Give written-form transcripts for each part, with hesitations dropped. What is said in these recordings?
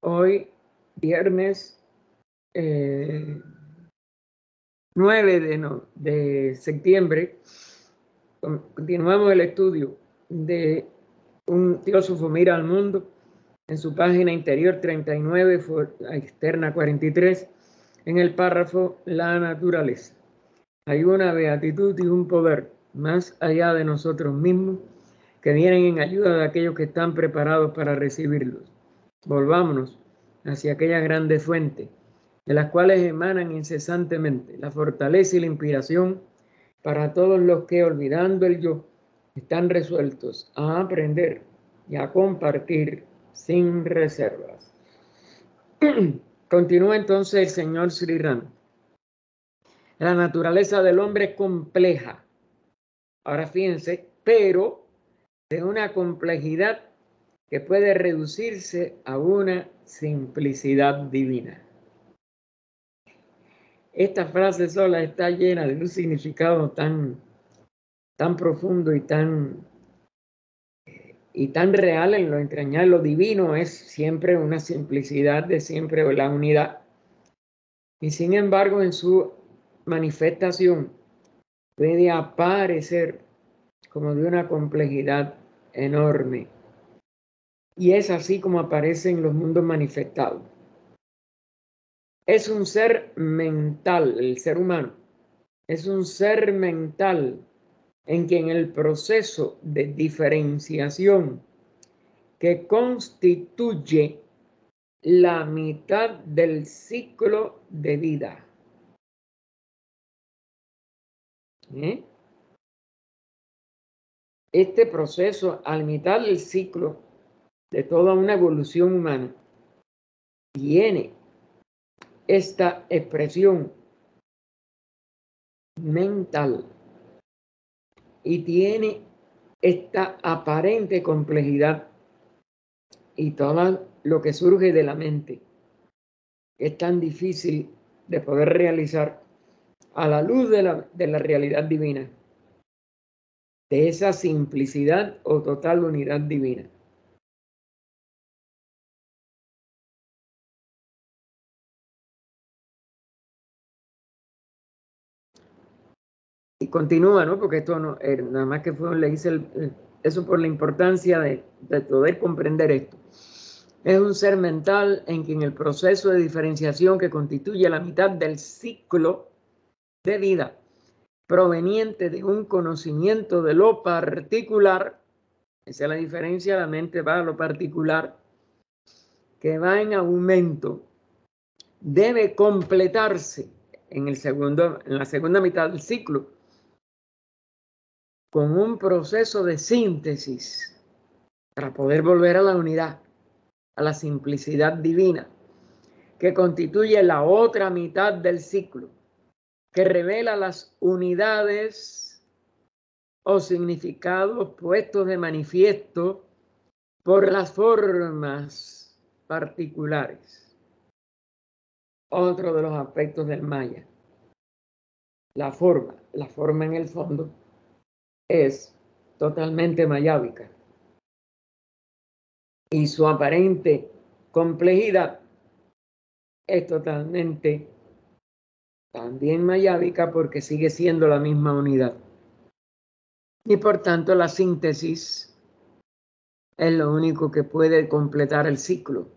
Hoy, viernes 9 de septiembre, continuamos el estudio de un filósofo mira al mundo en su página interior 39, externa 43, en el párrafo La naturaleza. Hay una beatitud y un poder más allá de nosotros mismos que vienen en ayuda de aquellos que están preparados para recibirlos. Volvámonos hacia aquella grande fuente de las cuales emanan incesantemente la fortaleza y la inspiración para todos los que, olvidando el yo, están resueltos a aprender y a compartir sin reservas. Continúa entonces el señor Sri Ram. La naturaleza del hombre es compleja. Ahora fíjense, pero de una complejidad que puede reducirse a una simplicidad divina. Esta frase sola está llena de un significado tan profundo y tan real en lo entrañable. Lo divino es siempre una simplicidad de siempre la unidad. Y sin embargo, en su manifestación puede aparecer como de una complejidad enorme. Y es así como aparece en los mundos manifestados. Es un ser mental, el ser humano. Es un ser mental en quien el proceso de diferenciación que constituye la mitad del ciclo de vida. Este proceso, a la mitad del ciclo de toda una evolución humana, tiene esta expresión mental y tiene esta aparente complejidad y todo lo que surge de la mente es tan difícil de poder realizar a la luz de la realidad divina, de esa simplicidad o total unidad divina. Y continúa, ¿no? Porque esto no, nada más que fue, le hice eso por la importancia de poder comprender esto. Es un ser mental en quien el proceso de diferenciación que constituye la mitad del ciclo de vida proveniente de un conocimiento de lo particular, esa es la diferencia, la mente va a lo particular, que va en aumento, debe completarse en la segunda mitad del ciclo con un proceso de síntesis para poder volver a la unidad, a la simplicidad divina, que constituye la otra mitad del ciclo, que revela las unidades o significados puestos de manifiesto por las formas particulares. Otro de los aspectos del Maya. La forma en el fondo es totalmente mayábica. Y su aparente complejidad es totalmente también mayábica porque sigue siendo la misma unidad. Y por tanto la síntesis es lo único que puede completar el ciclo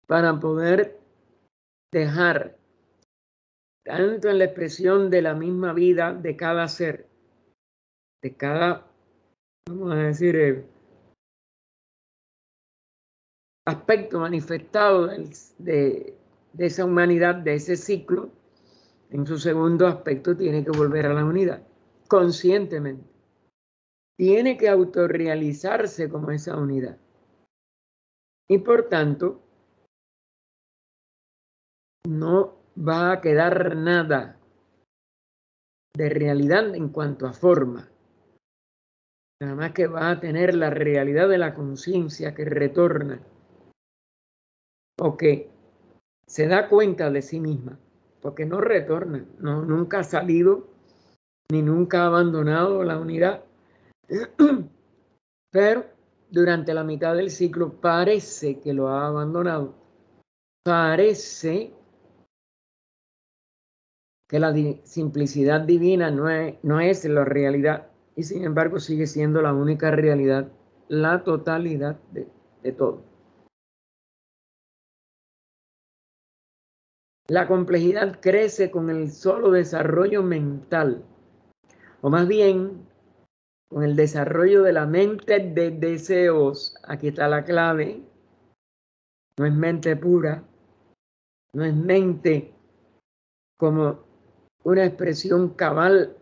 para poder dejar tanto en la expresión de la misma vida de cada ser, de cada, vamos a decir, aspecto manifestado de esa humanidad, de ese ciclo, en su segundo aspecto tiene que volver a la unidad, conscientemente. Tiene que autorrealizarse como esa unidad. Y por tanto, no va a quedar nada de realidad en cuanto a forma. Nada más que va a tener la realidad de la conciencia que retorna o que se da cuenta de sí misma, porque no retorna, nunca ha salido ni nunca ha abandonado la unidad, pero durante la mitad del ciclo parece que lo ha abandonado. Parece que la simplicidad divina no es la realidad y sin embargo sigue siendo la única realidad, la totalidad de todo. La complejidad crece con el solo desarrollo mental, o más bien con el desarrollo de la mente de deseos. Aquí está la clave. No es mente pura, no es mente como una expresión cabal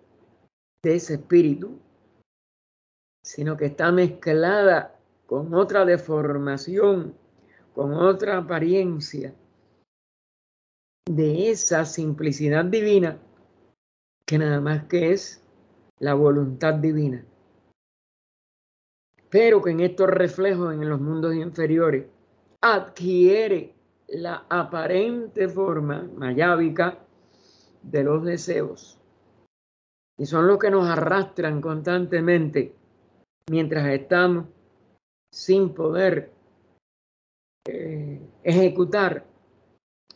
de ese espíritu, sino que está mezclada con otra deformación, con otra apariencia de esa simplicidad divina que nada más que es la voluntad divina. Pero que en estos reflejos en los mundos inferiores adquiere la aparente forma mayábica de los deseos. Y son los que nos arrastran constantemente mientras estamos sin poder ejecutar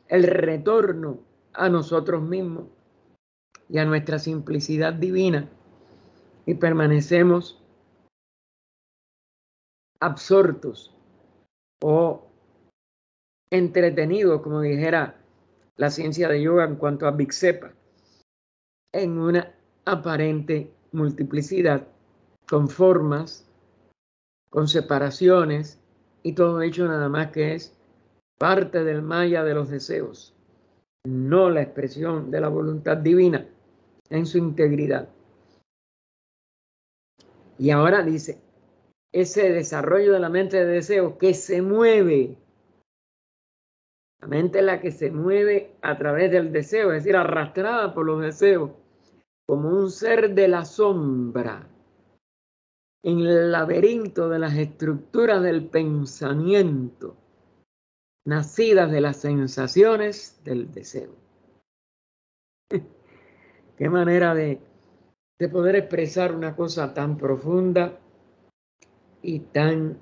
el retorno a nosotros mismos y a nuestra simplicidad divina y permanecemos absortos o entretenidos, como dijera la ciencia de yoga en cuanto a Viksepa, en una aparente multiplicidad con formas, con separaciones y todo hecho nada más que es parte del maya de los deseos, no la expresión de la voluntad divina en su integridad. Y ahora dice, ese desarrollo de la mente de deseo que se mueve, la mente es la que se mueve a través del deseo, es decir, arrastrada por los deseos, como un ser de la sombra, en el laberinto de las estructuras del pensamiento, nacidas de las sensaciones del deseo. Qué manera de poder expresar una cosa tan profunda y tan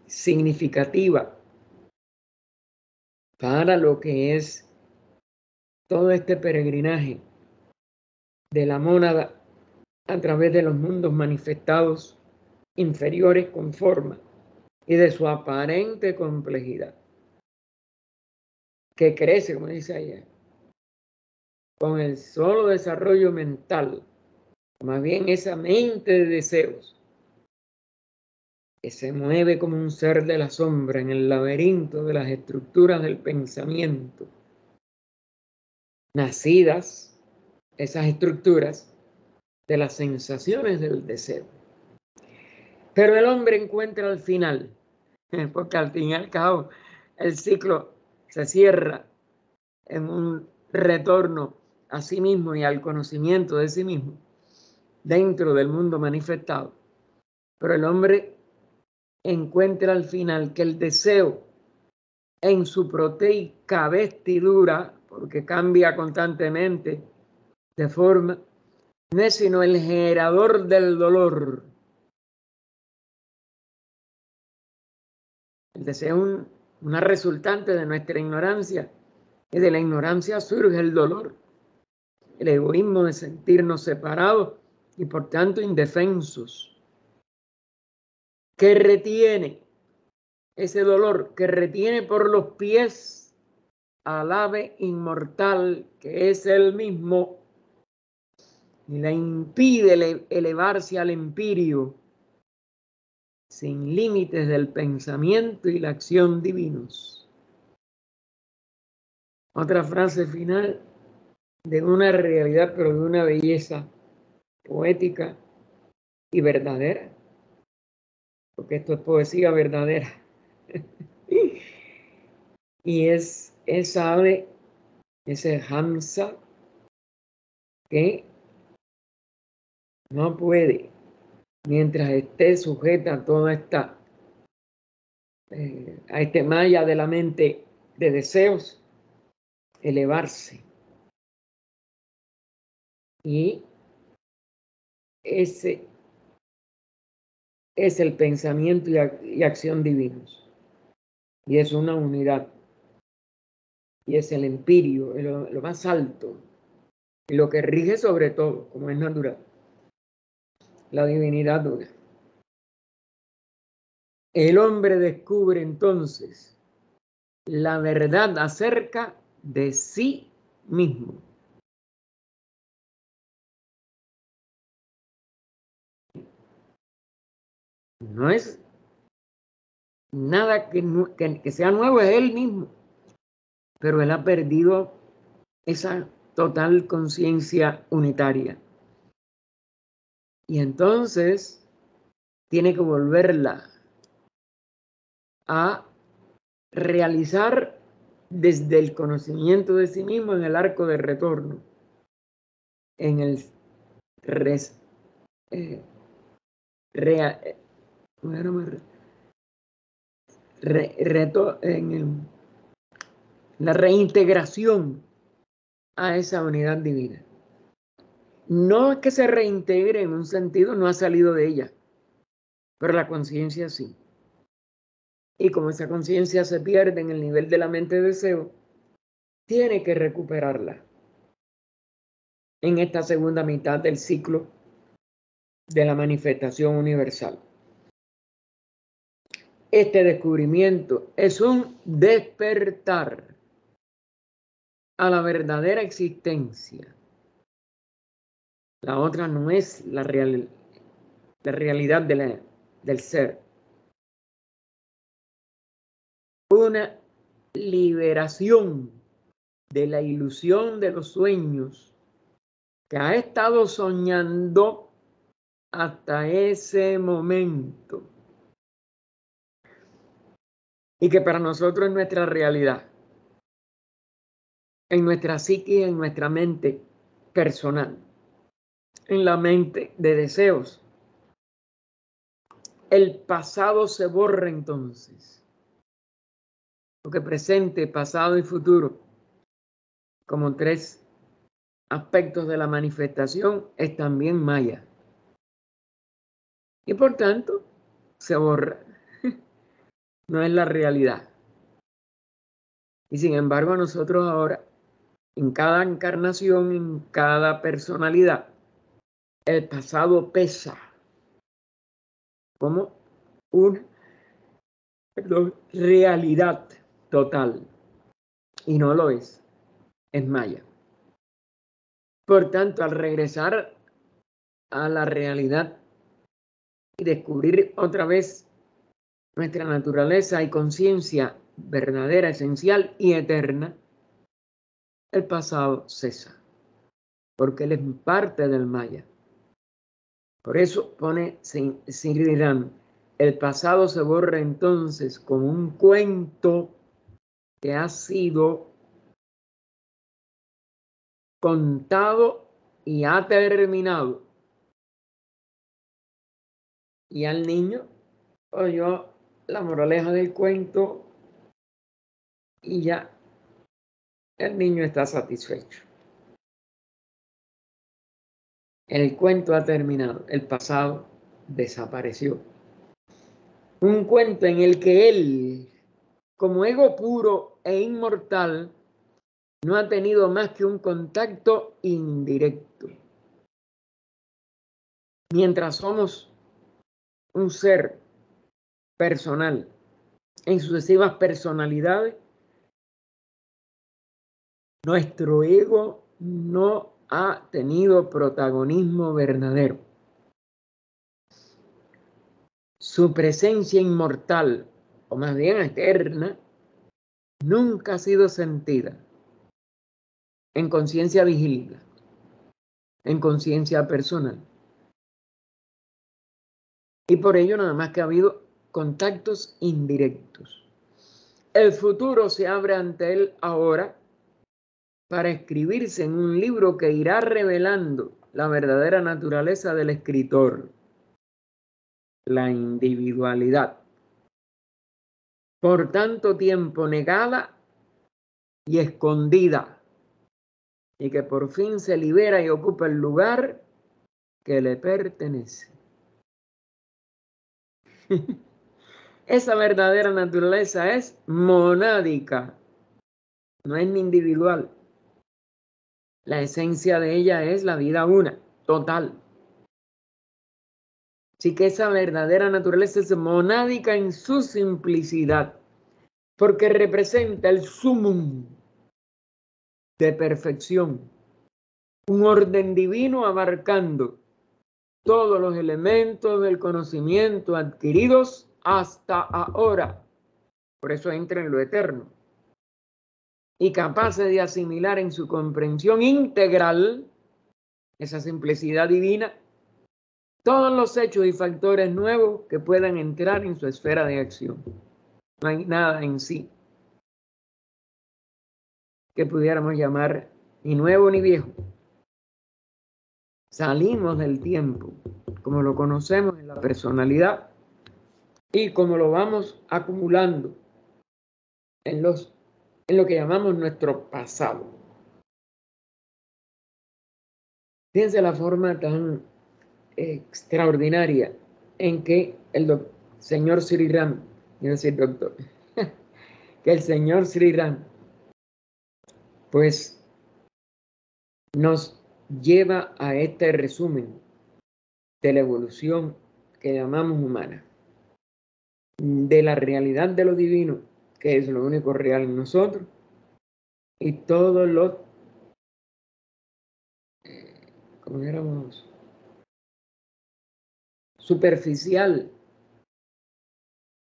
significativa para lo que es todo este peregrinaje de la mónada a través de los mundos manifestados inferiores con forma y de su aparente complejidad, que crece, como dice ayer, con el solo desarrollo mental, más bien esa mente de deseos, que se mueve como un ser de la sombra en el laberinto de las estructuras del pensamiento, nacidas, esas estructuras, de las sensaciones del deseo. Pero el hombre encuentra al final, porque al fin y al cabo el ciclo se cierra en un retorno a sí mismo y al conocimiento de sí mismo dentro del mundo manifestado. Pero el hombre encuentra al final que el deseo en su proteica vestidura, porque cambia constantemente de forma, no es sino el generador del dolor. El deseo es una resultante de nuestra ignorancia, y de la ignorancia surge el dolor, el egoísmo de sentirnos separados y por tanto indefensos. Que retiene ese dolor, que retiene por los pies al ave inmortal que es él mismo y le impide elevarse al empirio sin límites del pensamiento y la acción divinos. Otra frase final de una realidad, pero de una belleza poética y verdadera, porque esto es poesía verdadera. Y es esa ave, ese Hamsa, que no puede, mientras esté sujeta a toda esta, a este malla de la mente de deseos, elevarse. Y ese es el pensamiento y acción divinos. Y es una unidad. Y es el empirio, lo más alto. Y lo que rige sobre todo, como es natural. La divinidad una. El hombre descubre entonces la verdad acerca de sí mismo. No es nada que sea nuevo, es él mismo. Pero él ha perdido esa total conciencia unitaria. Y entonces tiene que volverla a realizar desde el conocimiento de sí mismo en el arco de retorno, en el res, rea, la reintegración a esa unidad divina. No es que se reintegre en un sentido, no ha salido de ella, pero la conciencia sí. Y como esa conciencia se pierde en el nivel de la mente de deseo, tiene que recuperarla en esta segunda mitad del ciclo de la manifestación universal. Este descubrimiento es un despertar a la verdadera existencia. La otra no es la realidad del ser. Una liberación de la ilusión de los sueños que ha estado soñando hasta ese momento y que para nosotros es nuestra realidad, en nuestra psique, en nuestra mente personal, en la mente de deseos. El pasado se borra entonces, porque presente, pasado y futuro, como tres aspectos de la manifestación, es también maya. Y por tanto, se borra. No es la realidad. Y sin embargo, nosotros ahora, en cada encarnación, en cada personalidad, el pasado pesa como una realidad total. Y no lo es maya. Por tanto, al regresar a la realidad y descubrir otra vez nuestra naturaleza y conciencia verdadera, esencial y eterna, el pasado cesa, porque él es parte del maya. Por eso pone Sri Ram, el pasado se borra entonces como un cuento que ha sido contado y ha terminado. Y al niño oyó la moraleja del cuento y ya el niño está satisfecho. El cuento ha terminado, el pasado desapareció. Un cuento en el que él, como ego puro e inmortal, no ha tenido más que un contacto indirecto. Mientras somos un ser personal en sucesivas personalidades, nuestro ego no ha tenido protagonismo verdadero. Su presencia inmortal, o más bien eterna, nunca ha sido sentida en conciencia vigilada, en conciencia personal. Y por ello nada más que ha habido contactos indirectos. El futuro se abre ante él ahora para escribirse en un libro que irá revelando la verdadera naturaleza del escritor, la individualidad. Por tanto tiempo negada y escondida, y que por fin se libera y ocupa el lugar que le pertenece. Esa verdadera naturaleza es monádica, no es ni individual. La esencia de ella es la vida una, total. Así que esa verdadera naturaleza es monádica en su simplicidad, porque representa el sumum de perfección, un orden divino abarcando todos los elementos del conocimiento adquiridos hasta ahora. Por eso entra en lo eterno. Y capaces de asimilar en su comprensión integral esa simplicidad divina todos los hechos y factores nuevos que puedan entrar en su esfera de acción. No hay nada en sí que pudiéramos llamar ni nuevo ni viejo. Salimos del tiempo, como lo conocemos en la personalidad y como lo vamos acumulando en lo que llamamos nuestro pasado. Fíjense la forma tan extraordinaria en que el señor Sri Ram, quiero decir doctor, que el señor Sri Ram, pues nos lleva a este resumen de la evolución que llamamos humana, de la realidad de lo divino, que es lo único real en nosotros, y todo lo, como dijéramos, superficial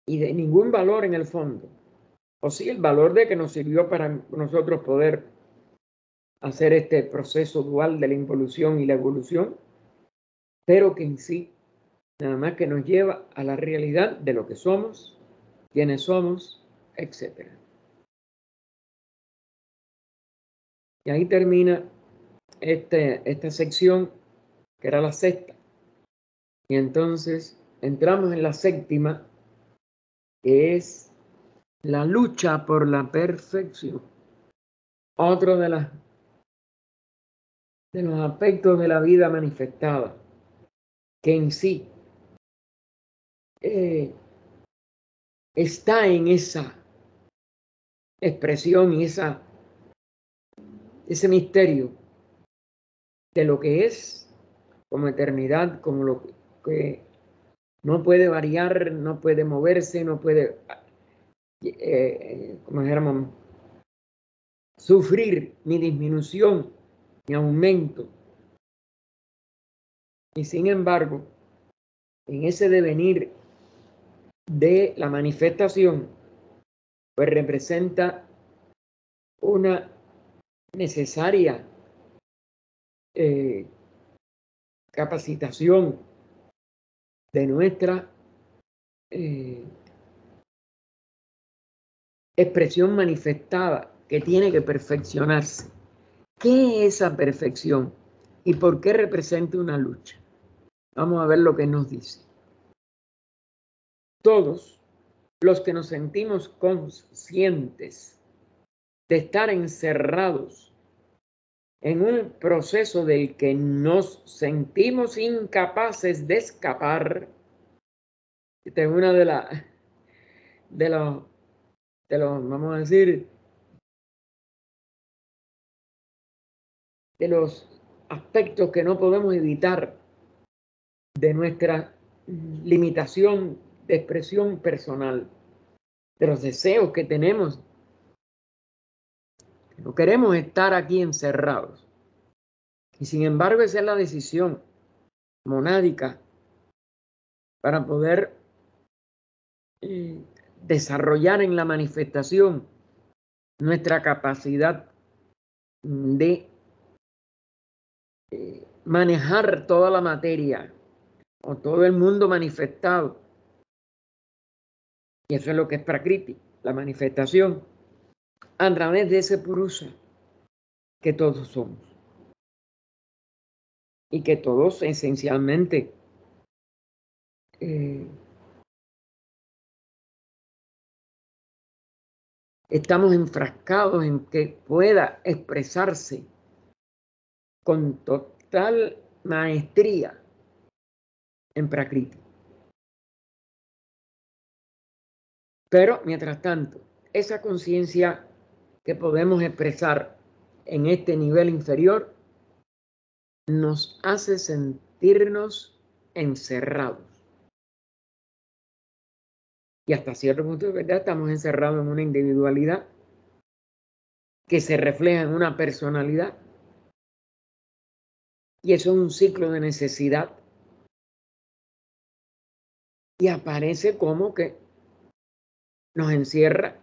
y de ningún valor en el fondo. O sí, el valor de que nos sirvió para nosotros poder hacer este proceso dual de la involución y la evolución, pero que en sí nada más que nos lleva a la realidad de lo que somos, quiénes somos, etc. Y ahí termina esta sección, que era la sexta. Y entonces entramos en la séptima, que es la lucha por la perfección. Otro de los aspectos de la vida manifestada, que en sí está en esa expresión y ese misterio de lo que es como eternidad, como lo que no puede variar, no puede moverse, no puede, como dijéramos, sufrir ni disminución ni aumento. Y sin embargo, en ese devenir de la manifestación, pues representa una necesaria capacitación de nuestra expresión manifestada que tiene que perfeccionarse. ¿Qué es esa perfección y por qué representa una lucha? Vamos a ver lo que nos dice. Todos los que nos sentimos conscientes de estar encerrados en un proceso del que nos sentimos incapaces de escapar. Esta es una de los, vamos a decir, de los aspectos que no podemos evitar de nuestra limitación de expresión personal, de los deseos que tenemos. No queremos estar aquí encerrados. Y sin embargo, esa es la decisión monádica para poder desarrollar en la manifestación nuestra capacidad de manejar toda la materia o todo el mundo manifestado. Y eso es lo que es Prakriti, la manifestación, a través de ese Purusha que todos somos. Y que todos esencialmente estamos enfrascados en que pueda expresarse con total maestría en Prakriti. Pero, mientras tanto, esa conciencia que podemos expresar en este nivel inferior nos hace sentirnos encerrados. Y hasta cierto punto de verdad estamos encerrados en una individualidad que se refleja en una personalidad. Y eso es un ciclo de necesidad. Y aparece como que nos encierra.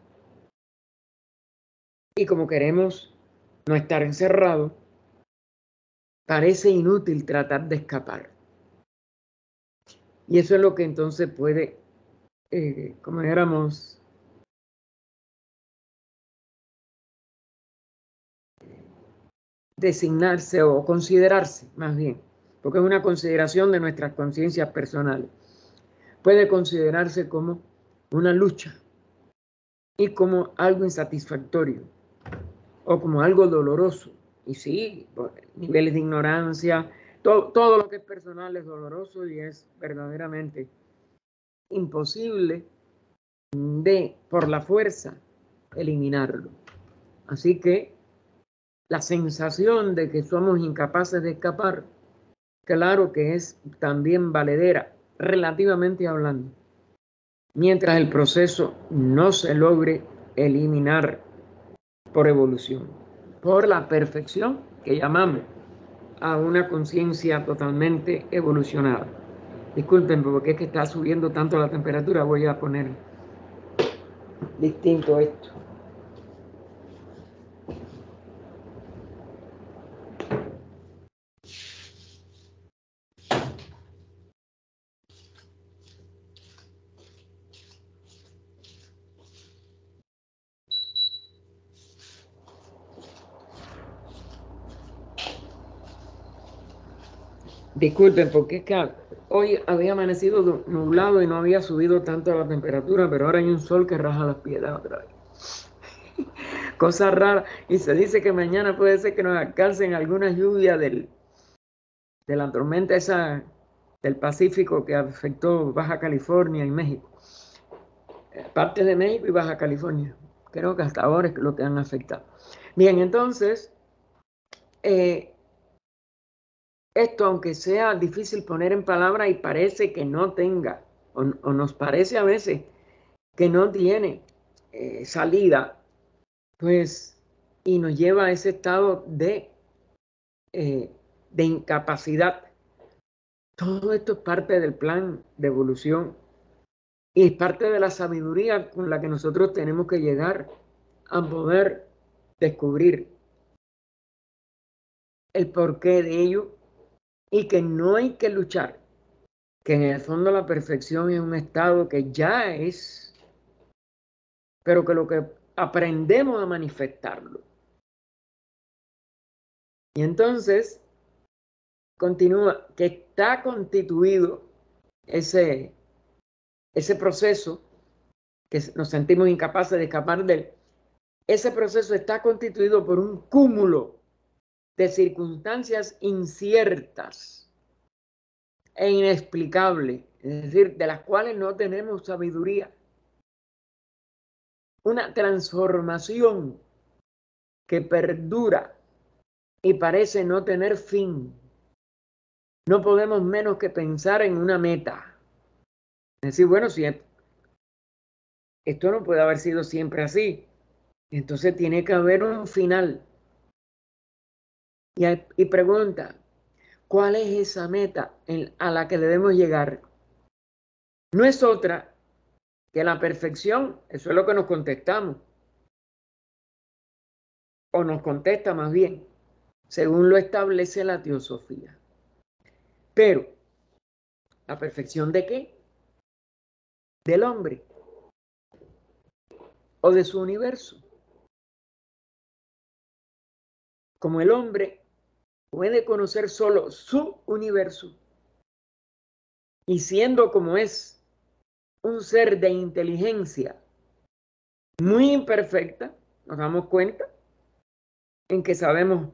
Y como queremos no estar encerrados, parece inútil tratar de escapar. Y eso es lo que entonces puede, como dijéramos, designarse o considerarse más bien, porque es una consideración de nuestras conciencias personales. Puede considerarse como una lucha y como algo insatisfactorio o como algo doloroso. Y sí, niveles de ignorancia, todo lo que es personal es doloroso y es verdaderamente imposible por la fuerza, eliminarlo. Así que la sensación de que somos incapaces de escapar, claro que es también valedera, relativamente hablando, mientras el proceso no se logre eliminar por evolución, por la perfección que llamamos a una conciencia totalmente evolucionada. Disculpen, porque es que está subiendo tanto la temperatura, voy a poner distinto esto. Disculpen, porque es que hoy había amanecido nublado y no había subido tanto la temperatura, pero ahora hay un sol que raja las piedras otra vez. Cosa rara. Y se dice que mañana puede ser que nos alcancen algunas lluvias de la tormenta esa del Pacífico que afectó Baja California y México. Parte de México y Baja California. Creo que hasta ahora es lo que han afectado. Bien, entonces, esto, aunque sea difícil poner en palabra y parece que no tenga, o nos parece a veces que no tiene salida, pues, y nos lleva a ese estado de incapacidad. Todo esto es parte del plan de evolución y es parte de la sabiduría con la que nosotros tenemos que llegar a poder descubrir el porqué de ello y que no hay que luchar, que en el fondo la perfección es un estado que ya es, pero que lo que aprendemos a manifestarlo. Y entonces continúa, que está constituido ese proceso, que nos sentimos incapaces de escapar de él. Ese proceso está constituido por un cúmulo de circunstancias inciertas e inexplicables, es decir, de las cuales no tenemos sabiduría. Una transformación que perdura y parece no tener fin. No podemos menos que pensar en una meta. Es decir, bueno, si esto no puede haber sido siempre así, entonces tiene que haber un final. Y pregunta, ¿cuál es esa meta a la que debemos llegar? No es otra que la perfección, eso es lo que nos contestamos, o nos contesta más bien, según lo establece la teosofía. Pero, ¿la perfección de qué? Del hombre o de su universo. Como el hombre puede conocer solo su universo y siendo como es un ser de inteligencia muy imperfecta, nos damos cuenta en que sabemos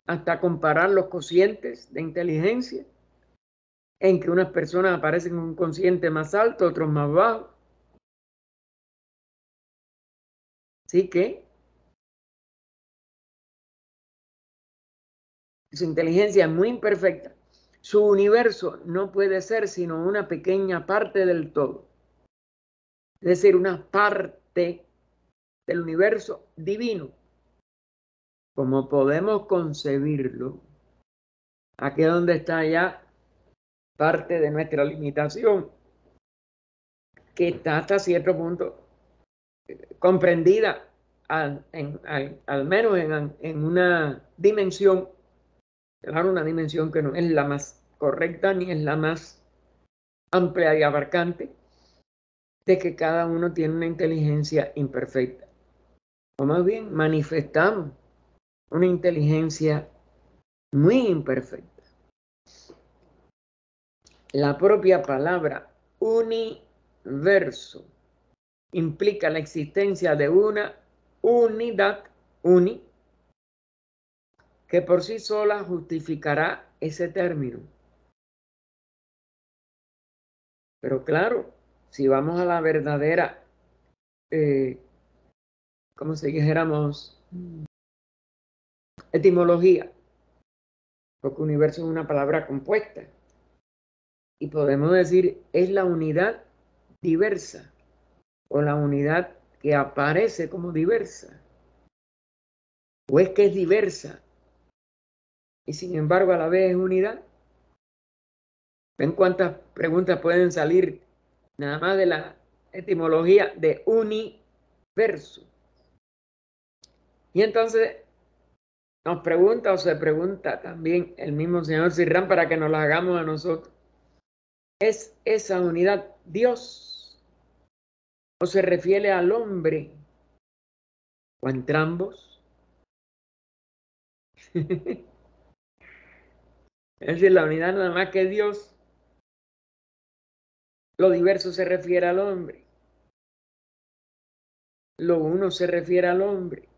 hasta comparar los cocientes de inteligencia, en que unas personas aparecen con un cociente más alto, otros más bajo. Así que su inteligencia es muy imperfecta. Su universo no puede ser sino una pequeña parte del todo. Es decir, una parte del universo divino. Como podemos concebirlo, aquí es donde está ya parte de nuestra limitación, que está hasta cierto punto comprendida al menos en una dimensión, claro, una dimensión que no es la más correcta ni es la más amplia y abarcante, de que cada uno tiene una inteligencia imperfecta. O más bien manifestamos una inteligencia muy imperfecta. La propia palabra universo implica la existencia de una unidad, que por sí sola justificará ese término. Pero claro, si vamos a la verdadera, como si dijéramos, etimología, porque universo es una palabra compuesta, y podemos decir es la unidad diversa o la unidad que aparece como diversa, o es que es diversa y sin embargo a la vez es unidad. ¿Ven cuántas preguntas pueden salir nada más de la etimología de universo? Y entonces nos pregunta o se pregunta también el mismo señor Cirrán para que nos la hagamos a nosotros. ¿Es esa unidad Dios o se refiere al hombre o entre ambos? Es decir, la unidad nada más que Dios, lo diverso se refiere al hombre, lo uno se refiere al hombre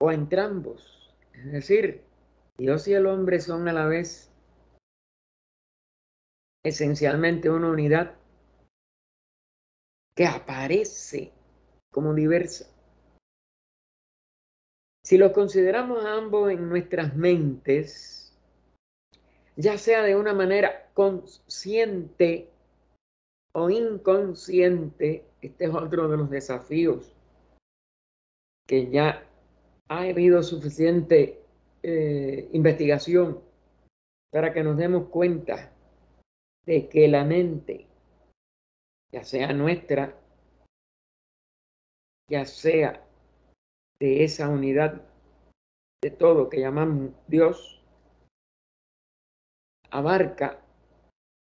o entre ambos. Es decir, Dios y el hombre son a la vez esencialmente una unidad que aparece como diversa. Si los consideramos a ambos en nuestras mentes, ya sea de una manera consciente o inconsciente, este es otro de los desafíos que ya ha habido suficiente investigación para que nos demos cuenta de que la mente, ya sea nuestra, ya sea de esa unidad de todo que llamamos Dios, abarca,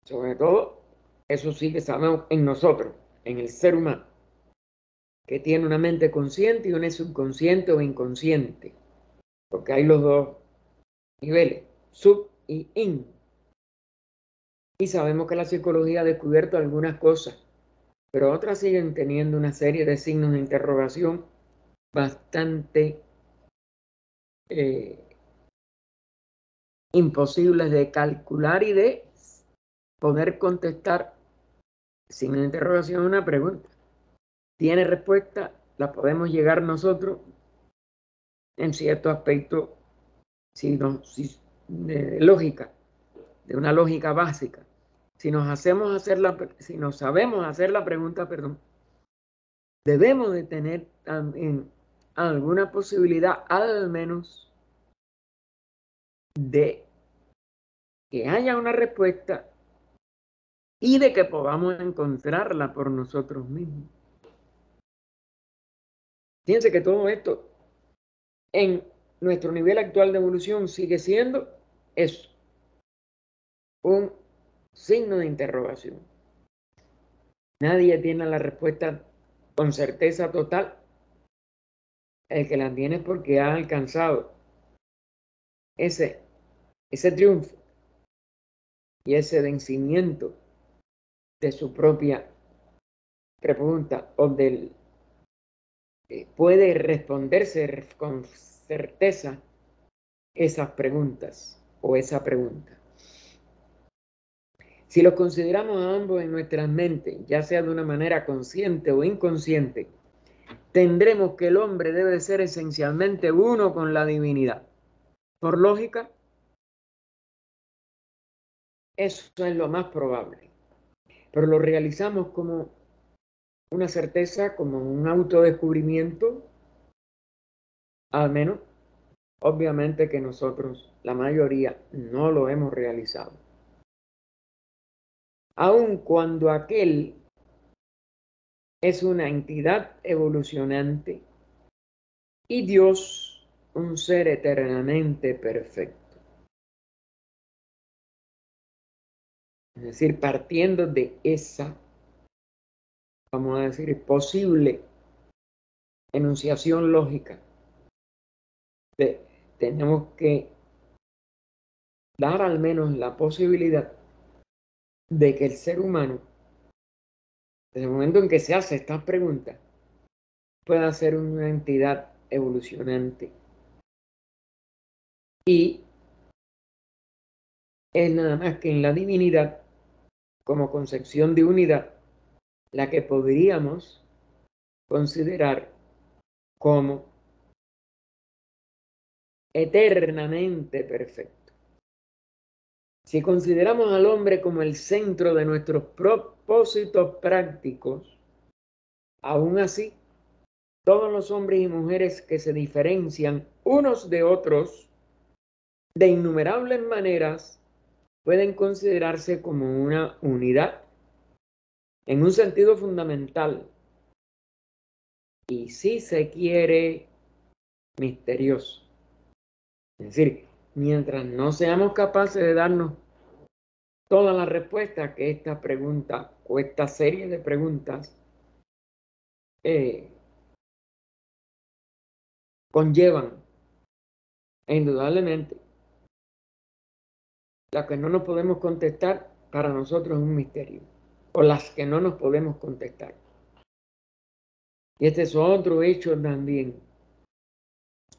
sobre todo, eso sí que sabemos en nosotros, en el ser humano, que tiene una mente consciente y una subconsciente o inconsciente, porque hay los dos niveles, sub y in. Y sabemos que la psicología ha descubierto algunas cosas, pero otras siguen teniendo una serie de signos de interrogación bastante imposibles de calcular y de poder contestar sin una interrogación a una pregunta. Tiene respuesta, la podemos llegar nosotros en cierto aspecto de lógica, de una lógica básica. Si nos sabemos hacer la pregunta, perdón, debemos de tener también alguna posibilidad, al menos, de que haya una respuesta y de que podamos encontrarla por nosotros mismos. Fíjense que todo esto en nuestro nivel actual de evolución sigue siendo eso, un signo de interrogación. Nadie tiene la respuesta con certeza total. El que la tiene es porque ha alcanzado ese triunfo y ese vencimiento de su propia pregunta, donde puede responderse con certeza esas preguntas o esa pregunta. Si los consideramos a ambos en nuestras mentes, ya sea de una manera consciente o inconsciente, tendremos que el hombre debe ser esencialmente uno con la divinidad. Por lógica, eso es lo más probable, pero lo realizamos como una certeza, como un autodescubrimiento, al menos, obviamente que nosotros, la mayoría, no lo hemos realizado. Aun cuando aquel es una entidad evolucionante y Dios un ser eternamente perfecto. Es decir, partiendo de esa, vamos a decir, posible enunciación lógica, tenemos que dar al menos la posibilidad de que el ser humano, desde el momento en que se hace estas preguntas, pueda ser una entidad evolucionante. Y es nada más que en la divinidad, como concepción de unidad, la que podríamos considerar como eternamente perfecto. Si consideramos al hombre como el centro de nuestros propósitos prácticos, aún así, todos los hombres y mujeres que se diferencian unos de otros de innumerables maneras pueden considerarse como una unidad en un sentido fundamental y, si se quiere, misterioso. Es decir, mientras no seamos capaces de darnos todas las respuestas que esta pregunta o esta serie de preguntas conllevan, e indudablemente, las que no nos podemos contestar, para nosotros es un misterio, o las que no nos podemos contestar. Y este es otro hecho también,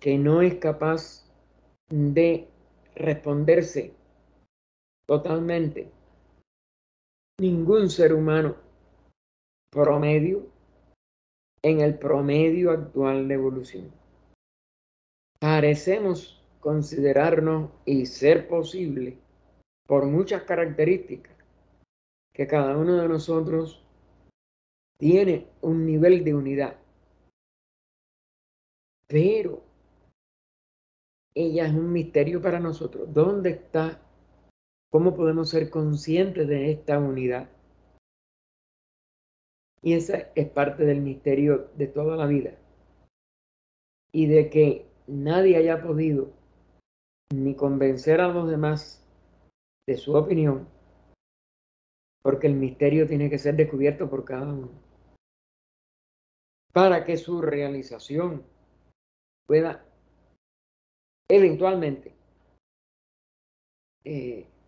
que no es capaz de responderse totalmente ningún ser humano promedio en el promedio actual de evolución. Parecemos considerarnos y ser posible por muchas características que cada uno de nosotros tiene un nivel de unidad, pero ella es un misterio para nosotros. ¿Dónde está? ¿Cómo podemos ser conscientes de esta unidad? Y esa es parte del misterio de toda la vida. Y de que nadie haya podido ni convencer a los demás de su opinión, porque el misterio tiene que ser descubierto por cada uno, para que su realización pueda eventualmente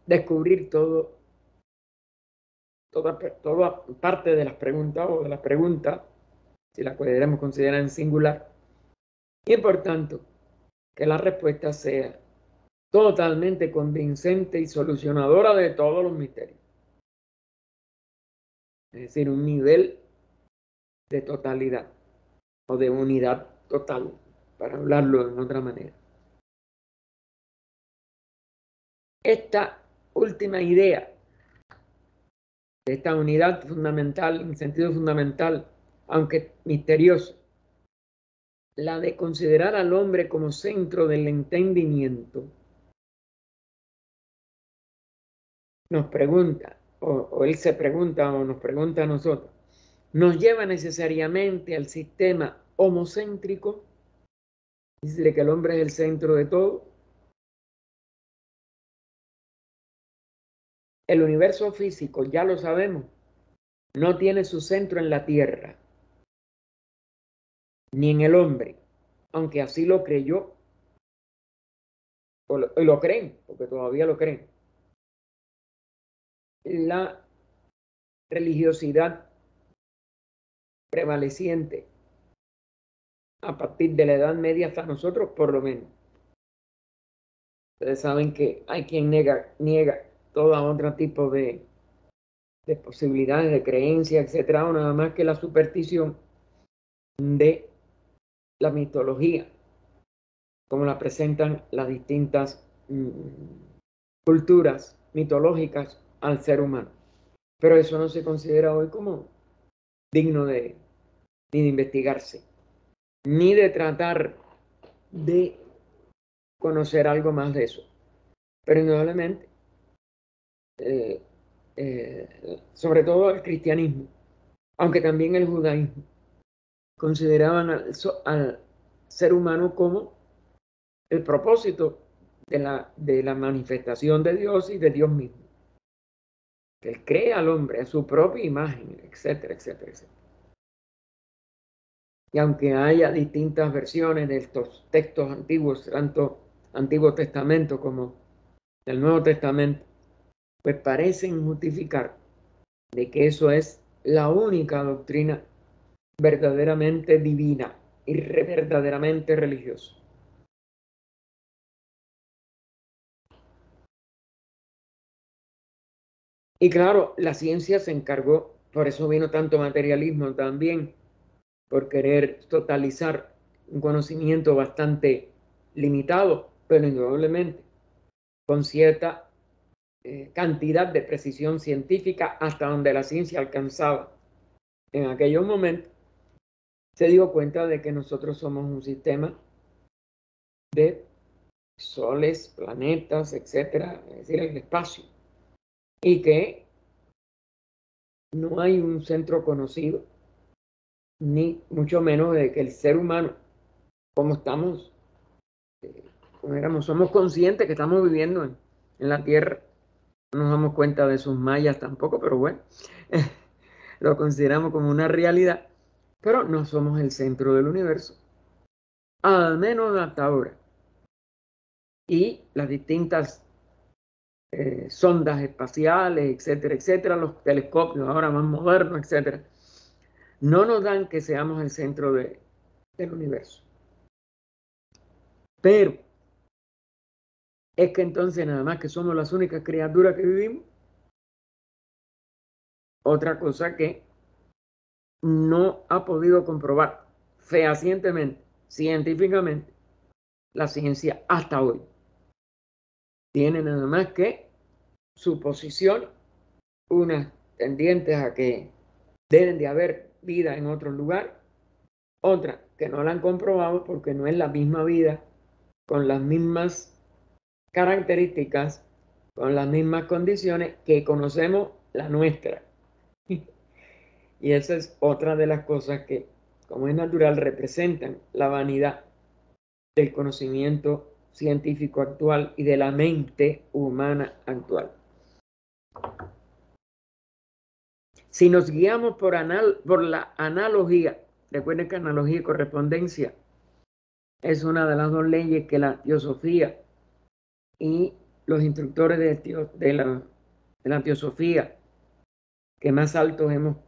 descubrir toda parte de las preguntas o de las preguntas, si las pudiéramos considerar en singular, y por tanto que la respuesta sea totalmente convincente y solucionadora de todos los misterios. Es decir, un nivel de totalidad o de unidad total, para hablarlo de otra manera. Esta última idea de esta unidad fundamental, en sentido fundamental, aunque misterioso, la de considerar al hombre como centro del entendimiento, nos pregunta, o él se pregunta, o nos pregunta a nosotros, nos lleva necesariamente al sistema homocéntrico, es decir, que el hombre es el centro de todo. El universo físico, ya lo sabemos, no tiene su centro en la Tierra, ni en el hombre, aunque así lo creyó, o lo creen, porque todavía lo creen, la religiosidad prevaleciente a partir de la Edad Media hasta nosotros, por lo menos. Ustedes saben que hay quien niega todo otro tipo de posibilidades de creencia, etcétera, o nada más que la superstición de la mitología, como la presentan las distintas culturas mitológicas al ser humano. Pero eso no se considera hoy como digno ni de investigarse, ni de tratar de conocer algo más de eso. Pero indudablemente, sobre todo el cristianismo, aunque también el judaísmo, consideraban al ser humano como el propósito de la manifestación de Dios y de Dios mismo. Que Él crea al hombre a su propia imagen, etcétera, etcétera, etcétera. Y aunque haya distintas versiones de estos textos antiguos, tanto Antiguo Testamento como del Nuevo Testamento, pues parecen justificar de que eso es la única doctrina verdaderamente divina y verdaderamente religiosa. Y claro, la ciencia se encargó, por eso vino tanto materialismo también, por querer totalizar un conocimiento bastante limitado, pero indudablemente con cierta cantidad de precisión científica hasta donde la ciencia alcanzaba. En aquellos momentos se dio cuenta de que nosotros somos un sistema de soles, planetas, etcétera, es decir, el espacio, y que no hay un centro conocido, ni mucho menos de que el ser humano, como estamos, somos conscientes que estamos viviendo en la Tierra, no nos damos cuenta de sus mallas tampoco, pero bueno, lo consideramos como una realidad, pero no somos el centro del universo, al menos hasta ahora. Y las distintas sondas espaciales, etcétera, etcétera, los telescopios ahora más modernos, etcétera, no nos dan que seamos el centro del universo. Pero es que entonces nada más que somos las únicas criaturas que vivimos. Otra cosa que no ha podido comprobar fehacientemente, científicamente, la ciencia hasta hoy. Tiene nada más que suposiciones, unas tendientes a que deben de haber vida en otro lugar, otras que no la han comprobado porque no es la misma vida, con las mismas características, con las mismas condiciones que conocemos la nuestra. Y esa es otra de las cosas que, como es natural, representan la vanidad del conocimiento científico actual y de la mente humana actual. Si nos guiamos por la analogía, recuerden que analogía y correspondencia es una de las dos leyes que la teosofía y los instructores de la teosofía que más altos hemos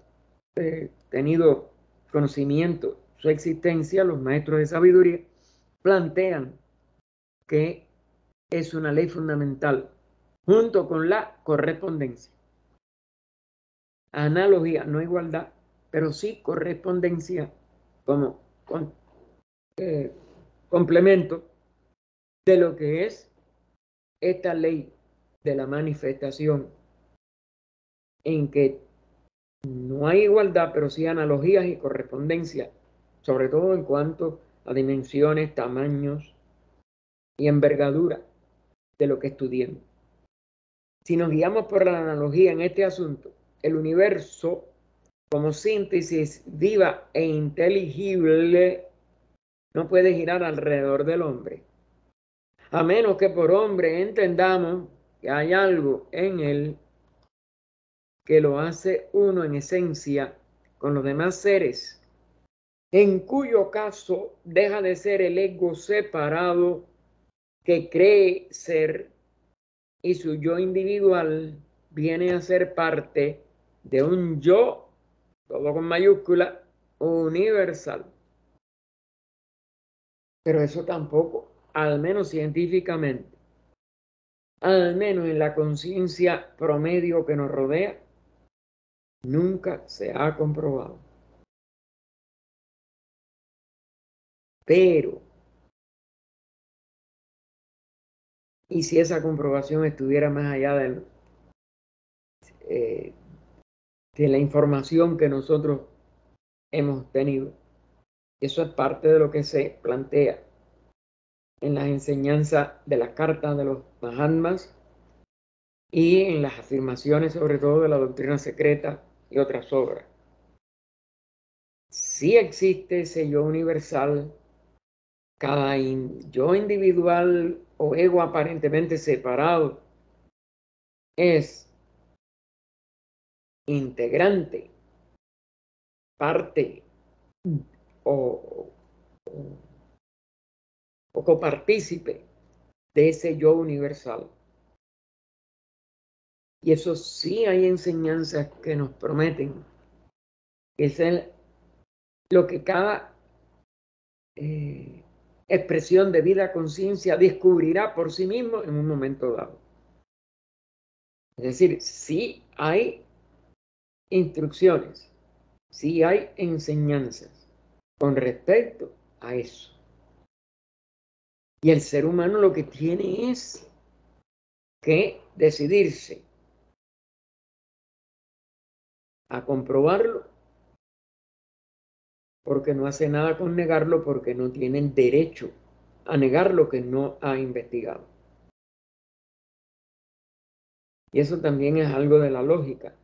tenido conocimiento, su existencia, los maestros de sabiduría, plantean que es una ley fundamental junto con la correspondencia. Analogía, no igualdad, pero sí correspondencia como complemento de lo que es esta ley de la manifestación, en que no hay igualdad, pero sí analogías y correspondencia, sobre todo en cuanto a dimensiones, tamaños y envergadura de lo que estudiemos. Si nos guiamos por la analogía en este asunto, el universo como síntesis viva e inteligible no puede girar alrededor del hombre, a menos que por hombre entendamos que hay algo en él que lo hace uno en esencia con los demás seres, en cuyo caso deja de ser el ego separado que cree ser y su yo individual viene a ser parte de un yo, todo con mayúscula, universal. Pero eso tampoco, al menos científicamente, al menos en la conciencia promedio que nos rodea, nunca se ha comprobado. Pero, ¿y si esa comprobación estuviera más allá eh, de la información que nosotros hemos tenido? Eso es parte de lo que se plantea en las enseñanzas de las cartas de los Mahatmas y en las afirmaciones, sobre todo de la doctrina secreta y otras obras. Sí existe ese yo universal, cada yo individual o ego aparentemente separado es integrante, parte o, o copartícipe de ese yo universal. Y eso sí hay enseñanzas que nos prometen. Es lo que cada expresión de vida conciencia descubrirá por sí mismo en un momento dado. Es decir, sí hay instrucciones, sí hay enseñanzas con respecto a eso. Y el ser humano lo que tiene es que decidirse a comprobarlo, porque no hace nada con negarlo, porque no tienen derecho a negar lo que no ha investigado. Y eso también es algo de la lógica,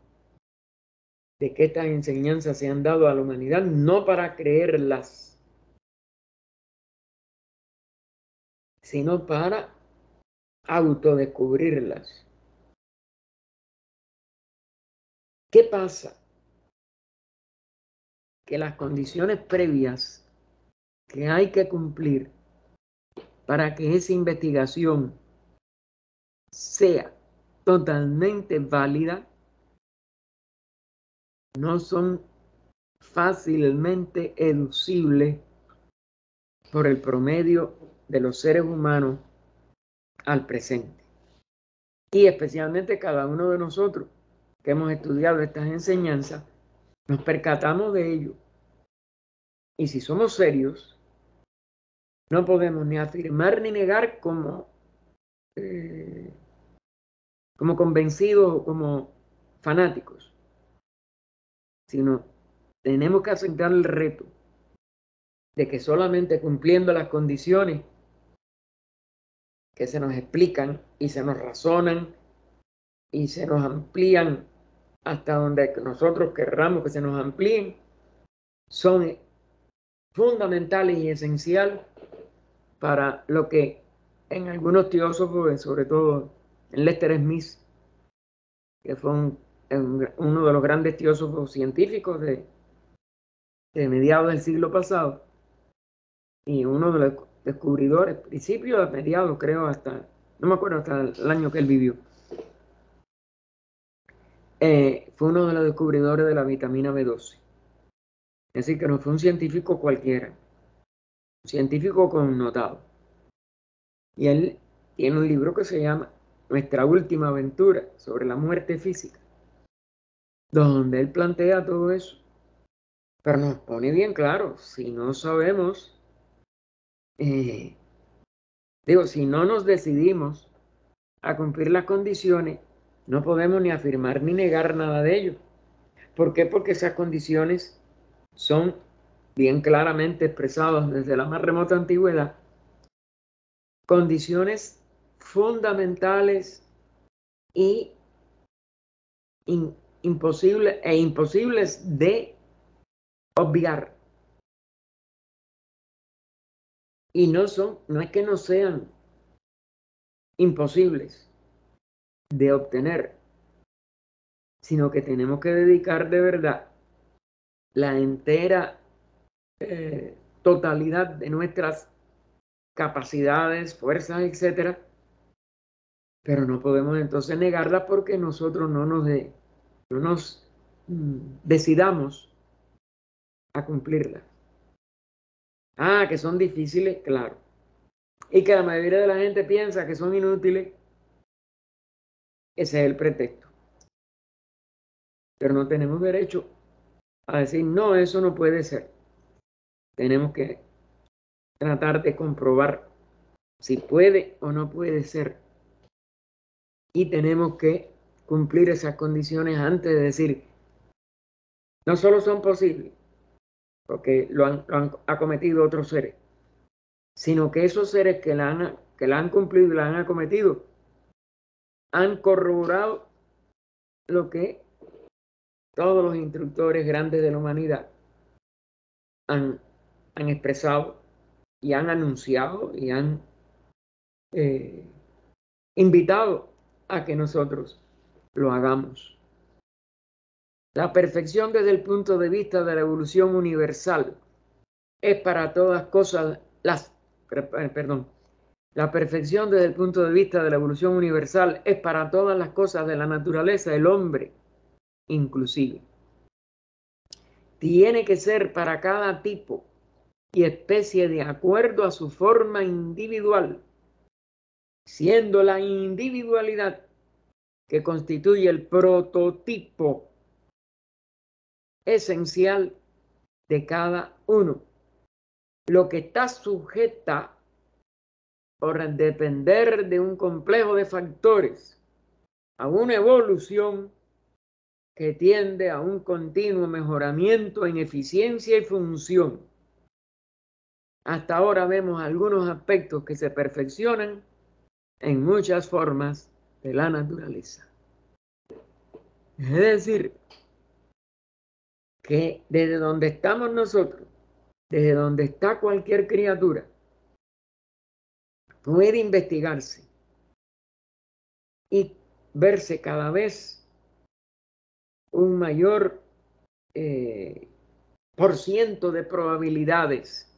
de que estas enseñanzas se han dado a la humanidad no para creerlas, sino para autodescubrirlas. ¿Qué pasa? Que las condiciones previas que hay que cumplir para que esa investigación sea totalmente válida no son fácilmente educibles por el promedio de los seres humanos al presente. Y especialmente cada uno de nosotros que hemos estudiado estas enseñanzas, nos percatamos de ello. Y si somos serios, no podemos ni afirmar ni negar como convencidos o como fanáticos, sino tenemos que aceptar el reto de que solamente cumpliendo las condiciones que se nos explican y se nos razonan y se nos amplían hasta donde nosotros querramos que se nos amplíen, son fundamentales y esenciales para lo que en algunos teósofos, sobre todo en Lester Smith, que fue uno de los grandes teósofos científicos de mediados del siglo pasado y uno de los descubridores, principios de mediados, creo, hasta, no me acuerdo, hasta el año que él vivió. Fue uno de los descubridores de la vitamina B12. Es decir, que no fue un científico cualquiera, un científico connotado. Y él tiene un libro que se llama Nuestra última aventura sobre la muerte física, donde él plantea todo eso. Pero nos pone bien claro, si no sabemos, si no nos decidimos a cumplir las condiciones, no podemos ni afirmar ni negar nada de ello. ¿Por qué? Porque esas condiciones son bien claramente expresadas desde la más remota antigüedad, condiciones fundamentales y imposibles de obviar. Y no es que no sean imposibles de obtener, sino que tenemos que dedicar de verdad la entera totalidad de nuestras capacidades, fuerzas, etcétera, pero no podemos entonces negarla porque nosotros no nos decidamos a cumplirla. Ah, que son difíciles, claro. Y que la mayoría de la gente piensa que son inútiles, ese es el pretexto. Pero no tenemos derecho a decir, no, eso no puede ser. Tenemos que tratar de comprobar si puede o no puede ser. Y tenemos que cumplir esas condiciones antes de decir, no solo son posibles, porque lo han acometido otros seres, sino que esos seres que la han cumplido y la han acometido han corroborado lo que todos los instructores grandes de la humanidad han expresado y han anunciado y han invitado a que nosotros lo hagamos. La perfección desde el punto de vista de la evolución universal es para todas cosas, la perfección desde el punto de vista de la evolución universal es para todas las cosas de la naturaleza, el hombre inclusive. Tiene que ser para cada tipo y especie de acuerdo a su forma individual, siendo la individualidad que constituye el prototipo esencial de cada uno, lo que está sujeta por depender de un complejo de factores a una evolución que tiende a un continuo mejoramiento en eficiencia y función. Hasta ahora vemos algunos aspectos que se perfeccionan en muchas formas de la naturaleza. Es decir, que desde donde estamos nosotros, desde donde está cualquier criatura, puede investigarse y verse cada vez un mayor por ciento de probabilidades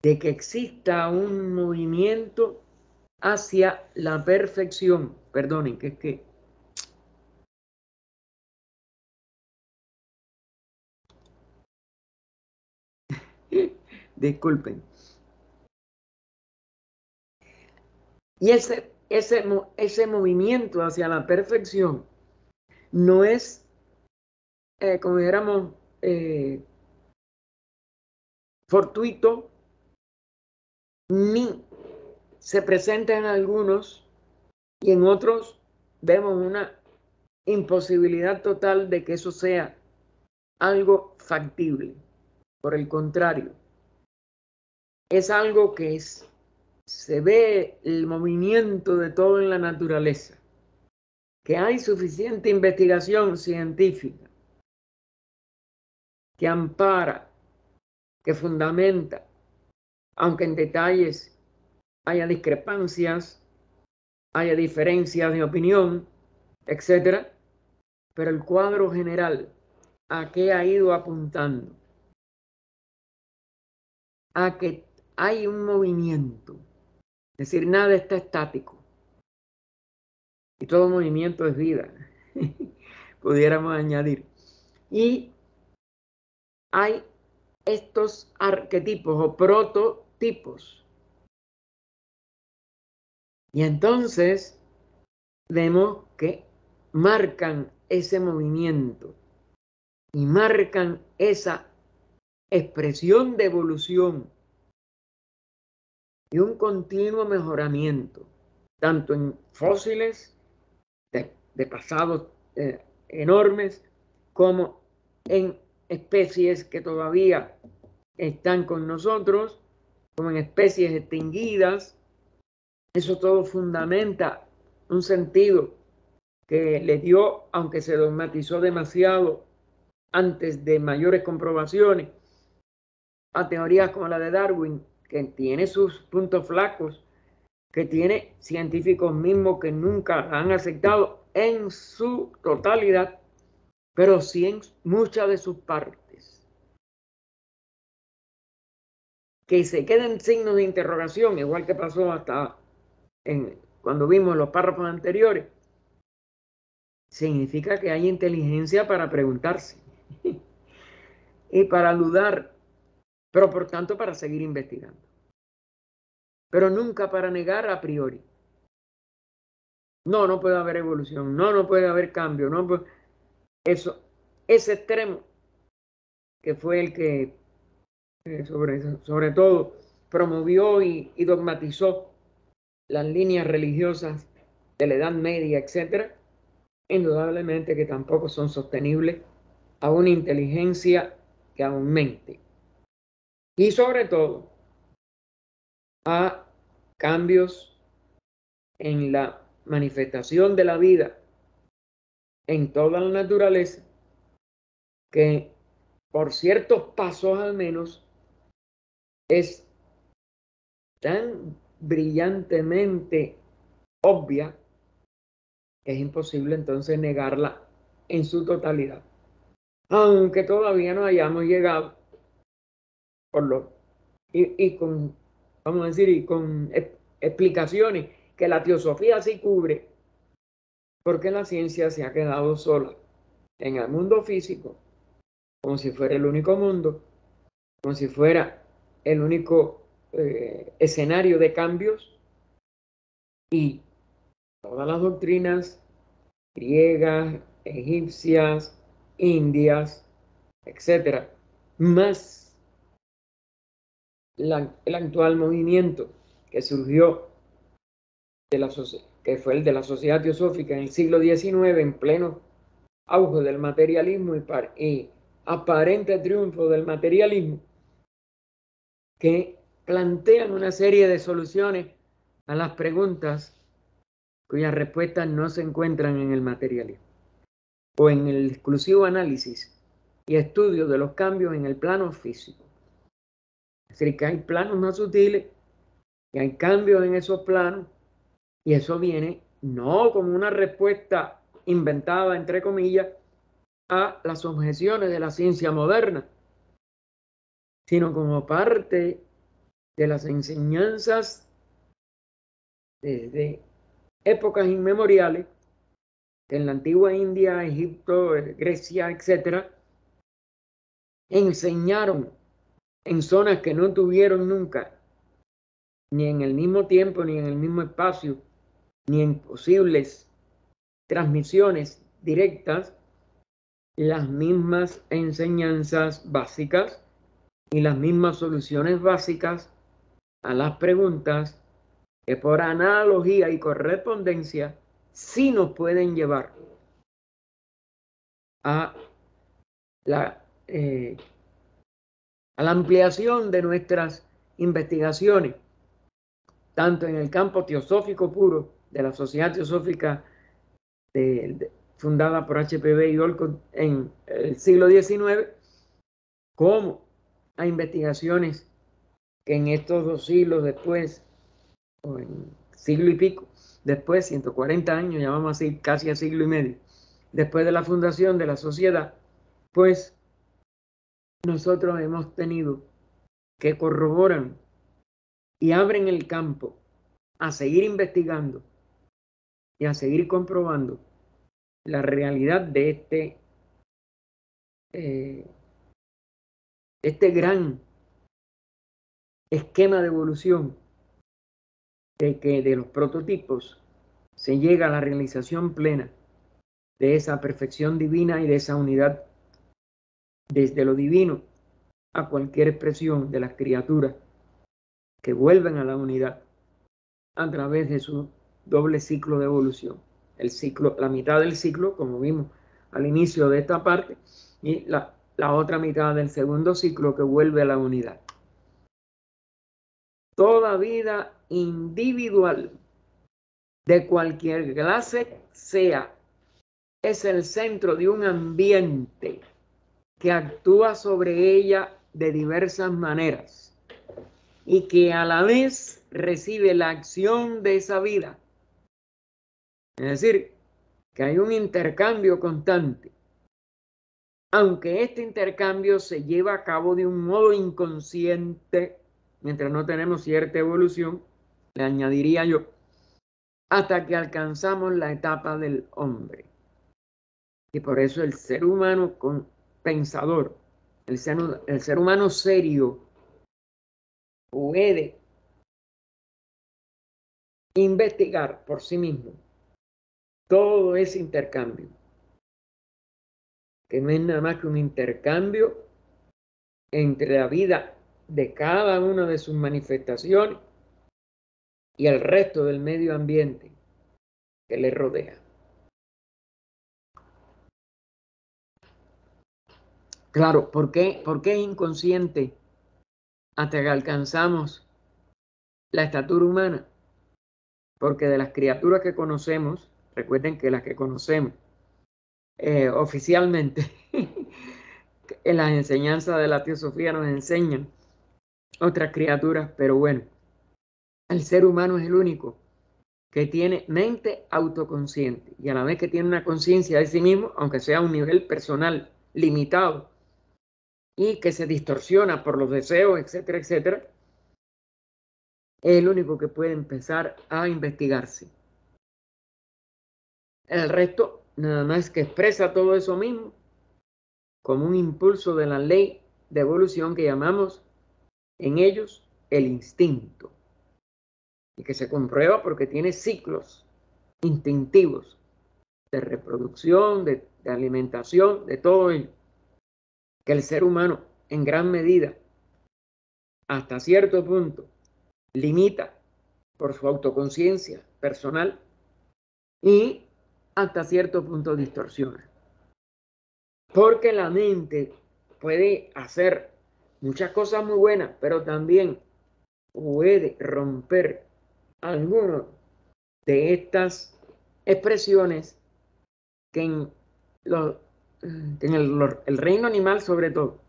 de que exista un movimiento hacia la perfección. Perdonen, que es que disculpen. Y ese movimiento hacia la perfección no es, como dijéramos, fortuito, ni se presenta en algunos y en otros vemos una imposibilidad total de que eso sea algo factible. Por el contrario, es algo que se ve el movimiento de todo en la naturaleza, que hay suficiente investigación científica que ampara, que fundamenta, aunque en detalles haya discrepancias, haya diferencias de opinión, etcétera, pero el cuadro general, ¿a qué ha ido apuntando? A que hay un movimiento, es decir, nada está estático y todo movimiento es vida, pudiéramos añadir. Y hay estos arquetipos o prototipos. Y entonces vemos que marcan ese movimiento y marcan esa expresión de evolución y un continuo mejoramiento, tanto en fósiles de pasados enormes, como en especies que todavía están con nosotros, como en especies extinguidas. Eso todo fundamenta un sentido que le dio, aunque se dogmatizó demasiado antes de mayores comprobaciones, a teorías como la de Darwin, que tiene sus puntos flacos, que tiene científicos mismos que nunca han aceptado en su totalidad, pero sí en muchas de sus partes. Que se queden signos de interrogación, igual que pasó hasta cuando vimos los párrafos anteriores, significa que hay inteligencia para preguntarse y para dudar, pero por tanto para seguir investigando. Pero nunca para negar a priori. No puede haber evolución, no puede haber cambio, ese extremo que fue el que sobre todo promovió y dogmatizó las líneas religiosas de la Edad Media, etcétera, indudablemente que tampoco son sostenibles a una inteligencia que aumente. Y sobre todo a cambios en la manifestación de la vida en toda la naturaleza, que por ciertos pasos al menos es tan brillantemente obvia que es imposible entonces negarla en su totalidad. Aunque todavía no hayamos llegado por lo y con, vamos a decir, y con explicaciones que la teosofía sí cubre, porque la ciencia se ha quedado sola en el mundo físico, como si fuera el único mundo, como si fuera el único escenario de cambios, y todas las doctrinas griegas, egipcias, indias, etcétera, más el actual movimiento que surgió de la que fue el de la sociedad teosófica en el siglo XIX, en pleno auge del materialismo y aparente triunfo del materialismo, que plantean una serie de soluciones a las preguntas cuyas respuestas no se encuentran en el materialismo o en el exclusivo análisis y estudio de los cambios en el plano físico. Es decir, que hay planos más sutiles, que hay cambios en esos planos, y eso viene no como una respuesta inventada, entre comillas, a las objeciones de la ciencia moderna, sino como parte de las enseñanzas desde épocas inmemoriales que en la antigua India, Egipto, Grecia, etcétera, enseñaron en zonas que no tuvieron nunca, ni en el mismo tiempo, ni en el mismo espacio, ni en posibles transmisiones directas, las mismas enseñanzas básicas y las mismas soluciones básicas a las preguntas que por analogía y correspondencia sí nos pueden llevar a la, a la ampliación de nuestras investigaciones, tanto en el campo teosófico puro de la sociedad teosófica fundada por H.P.B. y Olcott en el siglo XIX, como a investigaciones que en estos 2 siglos después, o en siglo y pico, después, 140 años, ya vamos a decir casi a siglo y medio, después de la fundación de la sociedad, pues nosotros hemos tenido que corroboran y abren el campo a seguir investigando y a seguir comprobando la realidad de este gran esquema de evolución, de que de los prototipos se llega a la realización plena de esa perfección divina y de esa unidad desde lo divino a cualquier expresión de las criaturas que vuelven a la unidad a través de su doble ciclo de evolución. El ciclo, la mitad del ciclo, como vimos al inicio de esta parte, y la otra mitad del segundo ciclo que vuelve a la unidad. Toda vida individual de cualquier clase sea, es el centro de un ambiente que actúa sobre ella de diversas maneras y que a la vez recibe la acción de esa vida. Es decir, que hay un intercambio constante, aunque este intercambio se lleva a cabo de un modo inconsciente, mientras no tenemos cierta evolución, le añadiría yo, hasta que alcanzamos la etapa del hombre. Y por eso el ser humano pensador, el ser humano serio, puede investigar por sí mismo todo ese intercambio, que no es nada más que un intercambio entre la vida de cada una de sus manifestaciones y el resto del medio ambiente que le rodea. Claro, ¿por qué es inconsciente hasta que alcanzamos la estatura humana? Porque de las criaturas que conocemos, recuerden que las que conocemos oficialmente, en las enseñanzas de la teosofía nos enseñan otras criaturas, pero bueno, el ser humano es el único que tiene mente autoconsciente y a la vez que tiene una conciencia de sí mismo, aunque sea a un nivel personal limitado y que se distorsiona por los deseos, etcétera, etcétera, es el único que puede empezar a investigarse. El resto nada más que expresa todo eso mismo como un impulso de la ley de evolución que llamamos en ellos el instinto, y que se comprueba porque tiene ciclos instintivos de reproducción, de alimentación, de todo ello, que el ser humano en gran medida, hasta cierto punto, limita por su autoconciencia personal y hasta cierto punto distorsiona. Porque la mente puede hacer muchas cosas muy buenas, pero también puede romper algunas de estas expresiones que el reino animal sobre todo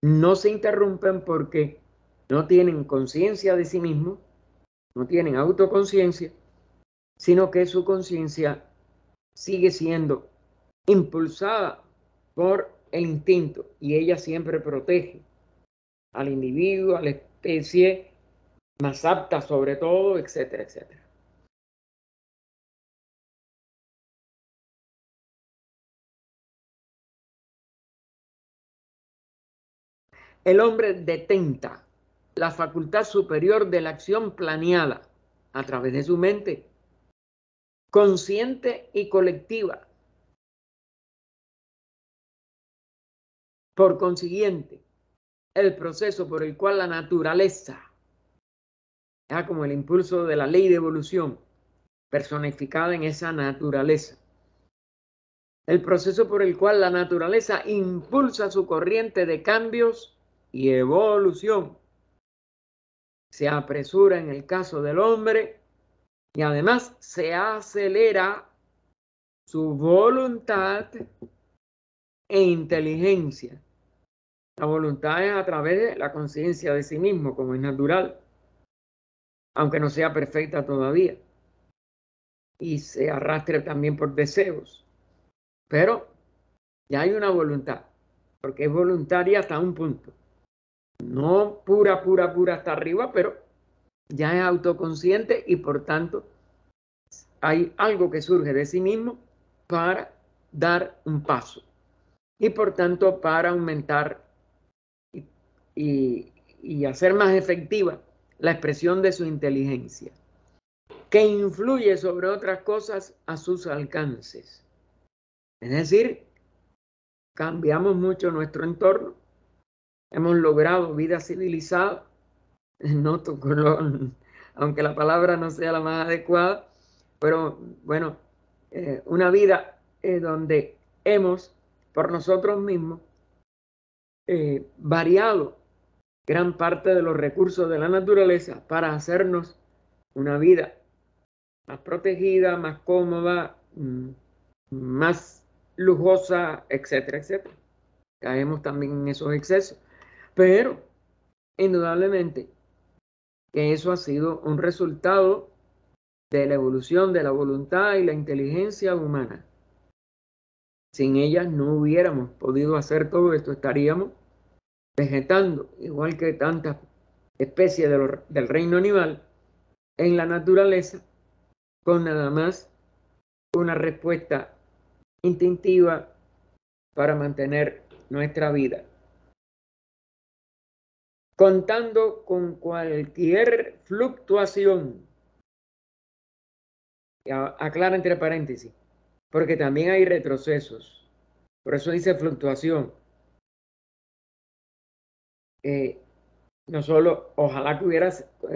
no se interrumpen porque no tienen conciencia de sí mismos, no tienen autoconciencia, sino que su conciencia sigue siendo impulsada por el instinto y ella siempre protege al individuo, a la especie más apta sobre todo, etcétera, etcétera. El hombre detenta la facultad superior de la acción planeada a través de su mente, consciente y colectiva. Por consiguiente, el proceso por el cual la naturaleza, como el impulso de la ley de evolución, personificada en esa naturaleza, el proceso por el cual la naturaleza impulsa su corriente de cambios y evolución, se apresura en el caso del hombre y además se acelera su voluntad e inteligencia. La voluntad es a través de la conciencia de sí mismo, como es natural, aunque no sea perfecta todavía, y se arrastre también por deseos. Pero ya hay una voluntad, porque es voluntaria hasta un punto. No pura, pura, pura hasta arriba, pero ya es autoconsciente y por tanto hay algo que surge de sí mismo para dar un paso y por tanto para aumentar y hacer más efectiva la expresión de su inteligencia, que influye sobre otras cosas a sus alcances. Es decir, cambiamos mucho nuestro entorno, hemos logrado vida civilizada, no aunque la palabra no sea la más adecuada, pero bueno, una vida donde hemos por nosotros mismos variado gran parte de los recursos de la naturaleza para hacernos una vida más protegida, más cómoda, más lujosa, etcétera, etcétera. Caemos también en esos excesos, pero indudablemente que eso ha sido un resultado de la evolución de la voluntad y la inteligencia humana. Sin ellas no hubiéramos podido hacer todo esto, estaríamos vegetando, igual que tantas especies del reino animal, en la naturaleza, con nada más una respuesta instintiva para mantener nuestra vida. Contando con cualquier fluctuación, aclara entre paréntesis, porque también hay retrocesos, por eso dice fluctuación, no solo, ojalá que hubiera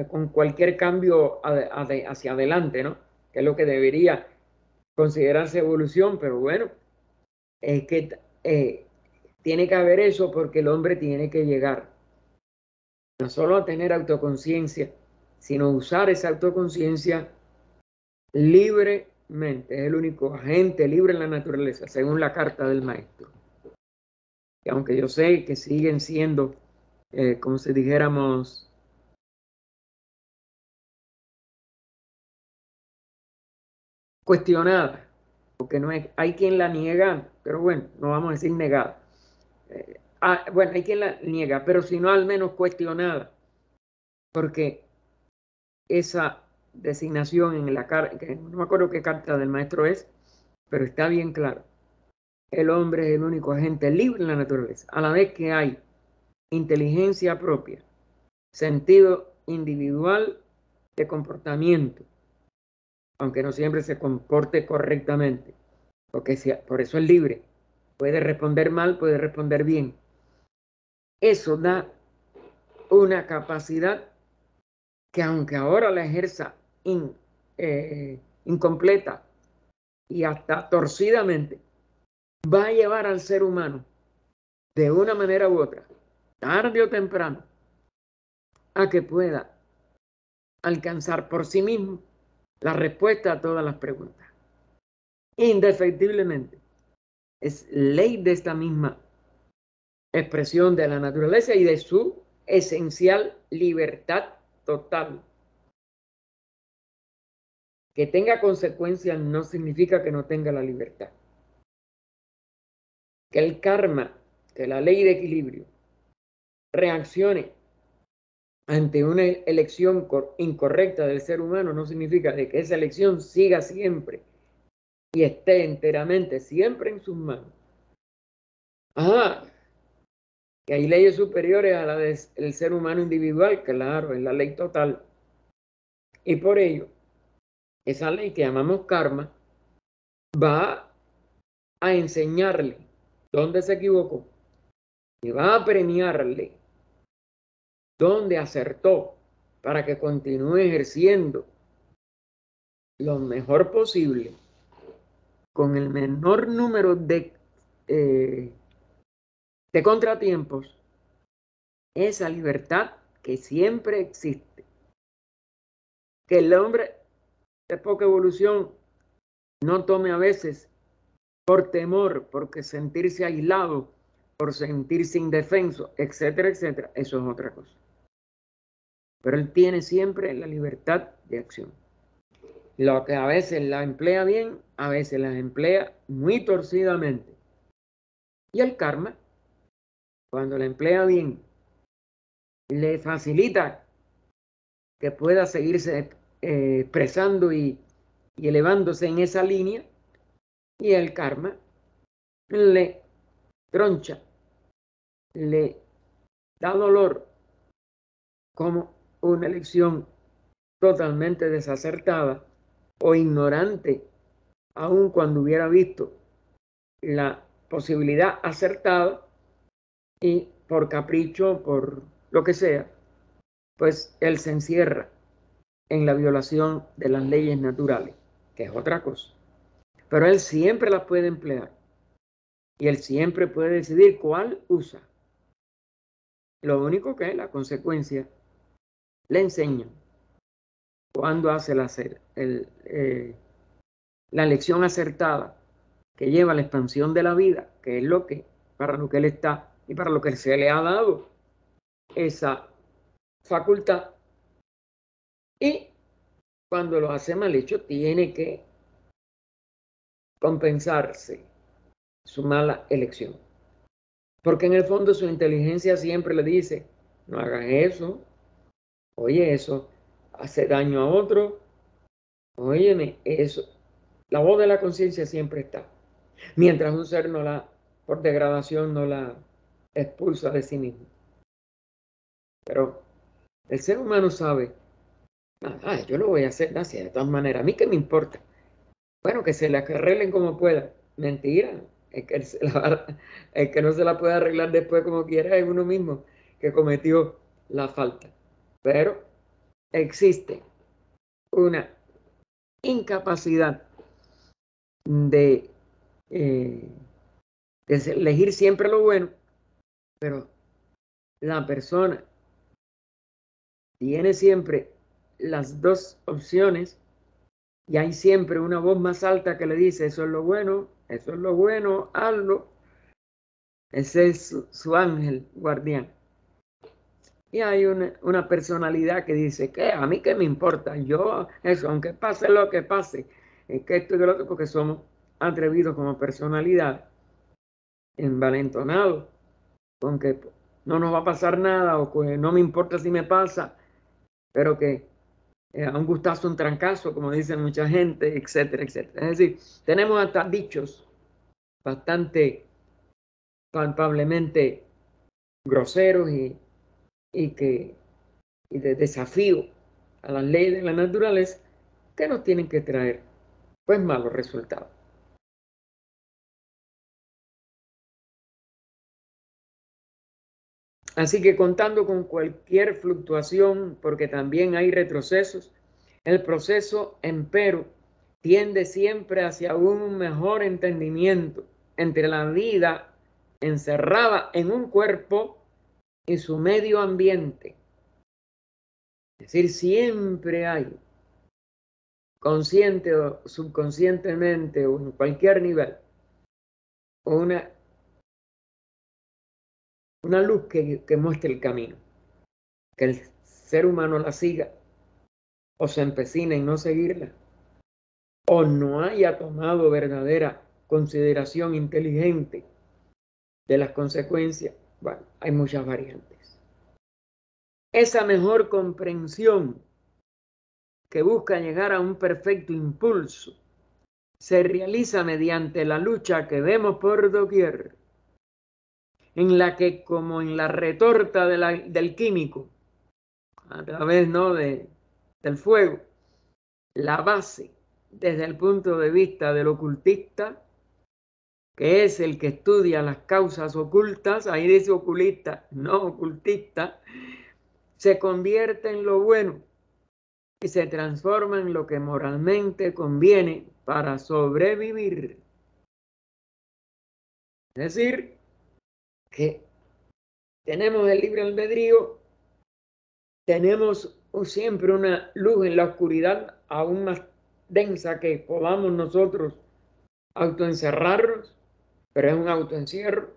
con cualquier cambio hacia adelante, ¿no? Que es lo que debería considerarse evolución, pero bueno, es que tiene que haber eso porque el hombre tiene que llegar no solo a tener autoconciencia, sino usar esa autoconciencia libremente. Es el único agente libre en la naturaleza, según la carta del maestro. Y aunque yo sé que siguen siendo, como si dijéramos, cuestionadas, porque no es, hay quien la niega, pero bueno, no vamos a decir negada. Bueno, hay quien la niega, pero si no al menos cuestionada, porque esa designación en la carta, no me acuerdo qué carta del maestro es, pero está bien claro. El hombre es el único agente libre en la naturaleza, a la vez que hay inteligencia propia, sentido individual de comportamiento, aunque no siempre se comporte correctamente, porque por eso es libre. Puede responder mal, puede responder bien. Eso da una capacidad que aunque ahora la ejerza incompleta y hasta torcidamente, va a llevar al ser humano de una manera u otra, tarde o temprano, a que pueda alcanzar por sí mismo la respuesta a todas las preguntas. Indefectiblemente, es ley de esta misma expresión de la naturaleza y de su esencial libertad total. Que tenga consecuencias no significa que no tenga la libertad. Que el karma, que la ley de equilibrio, reaccione ante una elección incorrecta del ser humano no significa de que esa elección siga siempre y esté enteramente siempre en sus manos. Que hay leyes superiores a la del ser humano individual, claro, es la ley total. Y por ello, esa ley que llamamos karma va a enseñarle dónde se equivocó y va a premiarle dónde acertó para que continúe ejerciendo lo mejor posible con el menor número de contratiempos, esa libertad que siempre existe. Que el hombre de poca evolución no tome a veces por temor, porque sentirse aislado, por sentirse indefenso, etcétera, etcétera, eso es otra cosa. Pero él tiene siempre la libertad de acción. Lo que a veces la emplea bien, a veces la emplea muy torcidamente. Y el karma, cuando la emplea bien, le facilita que pueda seguirse expresando y elevándose en esa línea, y el karma le troncha, le da dolor como una elección totalmente desacertada o ignorante, aun cuando hubiera visto la posibilidad acertada y por capricho, por lo que sea, pues él se encierra en la violación de las leyes naturales, que es otra cosa. Pero él siempre las puede emplear y él siempre puede decidir cuál usa. Lo único que es la consecuencia le enseña cuando hace la elección acertada que lleva a la expansión de la vida, que es lo que, para lo que él está y para lo que se le ha dado esa facultad. Y cuando lo hace mal hecho, tiene que compensarse su mala elección. Porque en el fondo su inteligencia siempre le dice, no hagas eso, oye, eso hace daño a otro, óyeme, eso. La voz de la conciencia siempre está. Mientras un ser no la, por degradación, no la expulsa de sí mismo. Pero el ser humano sabe, yo lo voy a hacer así, de todas maneras, a mí qué me importa. Bueno, que se la arreglen como pueda. Mentira. El que no se la puede arreglar después como quiera es uno mismo que cometió la falta. Pero existe una incapacidad de elegir siempre lo bueno, pero la persona tiene siempre las dos opciones y hay siempre una voz más alta que le dice, eso es lo bueno, hazlo. Ese es su ángel guardián. Y hay una personalidad que dice, que a mí qué me importa, yo eso, aunque pase lo que pase, que esto y que lo otro, porque somos atrevidos como personalidad, envalentonados, con que no nos va a pasar nada o que no me importa si me pasa, pero que a un gustazo, un trancazo, como dice mucha gente, etcétera, etcétera. Es decir, tenemos hasta dichos bastante palpablemente groseros y de desafío a las leyes de la naturaleza que nos tienen que traer pues malos resultados. Así que contando con cualquier fluctuación, porque también hay retrocesos, el proceso, empero, tiende siempre hacia un mejor entendimiento entre la vida encerrada en un cuerpo y su medio ambiente. Es decir, siempre hay, consciente o subconscientemente o en cualquier nivel, una luz que muestre el camino, que el ser humano la siga o se empecine en no seguirla o no haya tomado verdadera consideración inteligente de las consecuencias. Bueno, hay muchas variantes. Esa mejor comprensión que busca llegar a un perfecto impulso se realiza mediante la lucha que vemos por doquier, en la que, como en la retorta del químico, a través ¿no? del fuego, la base desde el punto de vista del ocultista, que es el que estudia las causas ocultas, ahí dice oculista, no ocultista, se convierte en lo bueno y se transforma en lo que moralmente conviene para sobrevivir. Es decir, que tenemos el libre albedrío, tenemos siempre una luz en la oscuridad aún más densa que podamos nosotros autoencerrarnos, pero es un autoencierro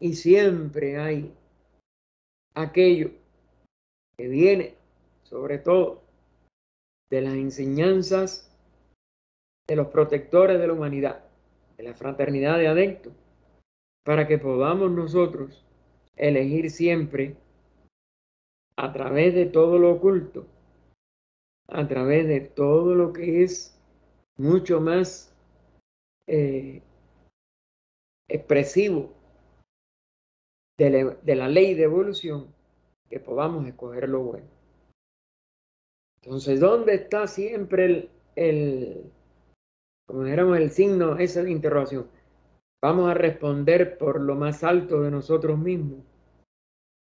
y siempre hay aquello que viene sobre todo de las enseñanzas de los protectores de la humanidad, de la fraternidad de adeptos, para que podamos nosotros elegir siempre a través de todo lo oculto, a través de todo lo que es mucho más expresivo de la ley de evolución, que podamos escoger lo bueno. Entonces, ¿dónde está siempre como dijéramos, el signo ese de interrogación? Vamos a responder por lo más alto de nosotros mismos.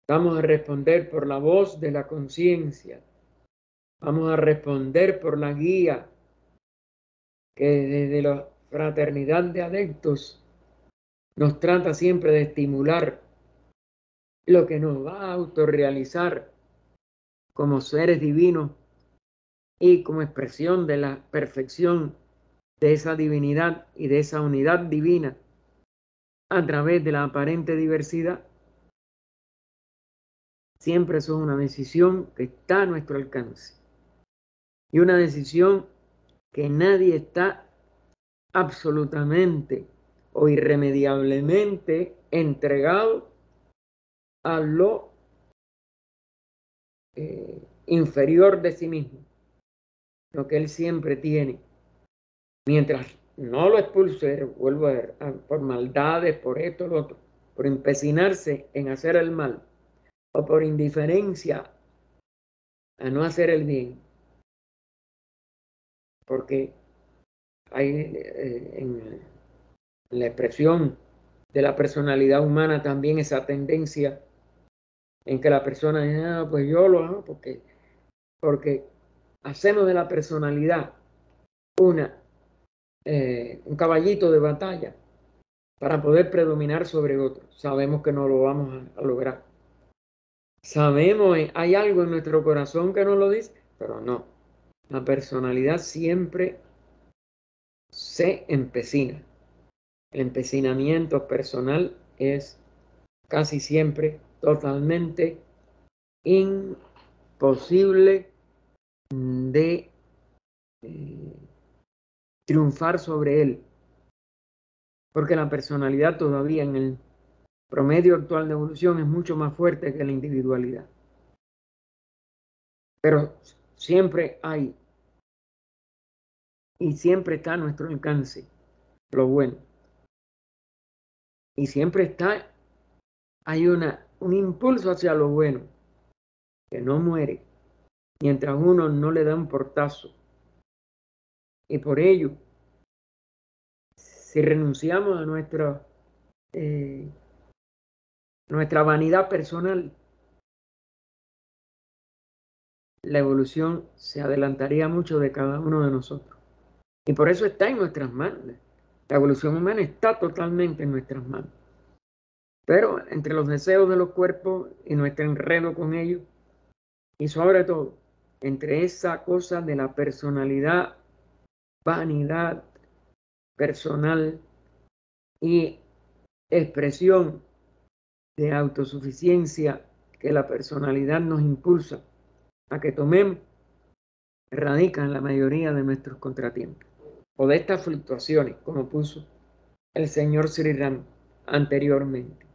Vamos a responder por la voz de la conciencia. Vamos a responder por la guía que desde la fraternidad de adeptos nos trata siempre de estimular lo que nos va a autorrealizar como seres divinos y como expresión de la perfección de esa divinidad y de esa unidad divina a través de la aparente diversidad. Siempre eso es una decisión que está a nuestro alcance y una decisión que nadie está absolutamente o irremediablemente entregado a lo inferior de sí mismo, lo que él siempre tiene. Mientras no lo expulse, vuelvo a ver, por maldades, por esto, lo otro, por empecinarse en hacer el mal o por indiferencia a no hacer el bien, porque hay en la expresión de la personalidad humana también esa tendencia en que la persona dice, ah, pues yo lo hago porque hacemos de la personalidad un caballito de batalla para poder predominar sobre otros. Sabemos que no lo vamos a lograr. Sabemos, hay algo en nuestro corazón que nos lo dice, pero no. La personalidad siempre se empecina. El empecinamiento personal es casi siempre totalmente imposible de triunfar sobre él, porque la personalidad todavía en el promedio actual de evolución es mucho más fuerte que la individualidad. Pero siempre hay y siempre está a nuestro alcance lo bueno. Y siempre hay un impulso hacia lo bueno que no muere mientras uno no le da un portazo. Y por ello, si renunciamos a nuestra vanidad personal, la evolución se adelantaría mucho de cada uno de nosotros. Y por eso está en nuestras manos. La evolución humana está totalmente en nuestras manos. Pero entre los deseos de los cuerpos y nuestro enredo con ellos, y sobre todo, entre esa cosa de la personalidad, vanidad personal y expresión de autosuficiencia que la personalidad nos impulsa a que tomemos, radican la mayoría de nuestros contratiempos. O de estas fluctuaciones, como puso el señor Sri Ram anteriormente.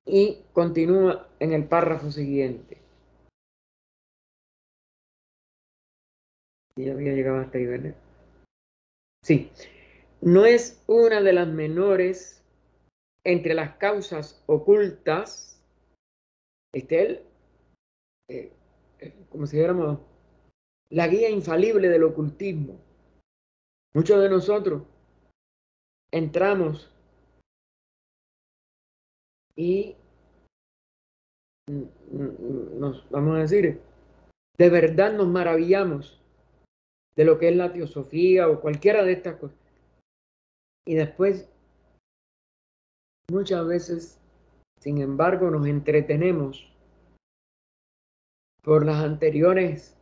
Y continúa en el párrafo siguiente. Ya había llegado hasta ahí, ¿verdad? Sí. No es una de las menores entre las causas ocultas, este como si dijéramos, la guía infalible del ocultismo. Muchos de nosotros entramos y vamos a decir, de verdad nos maravillamos de lo que es la teosofía o cualquiera de estas cosas. Y después, muchas veces, sin embargo, nos entretenemos por las anteriores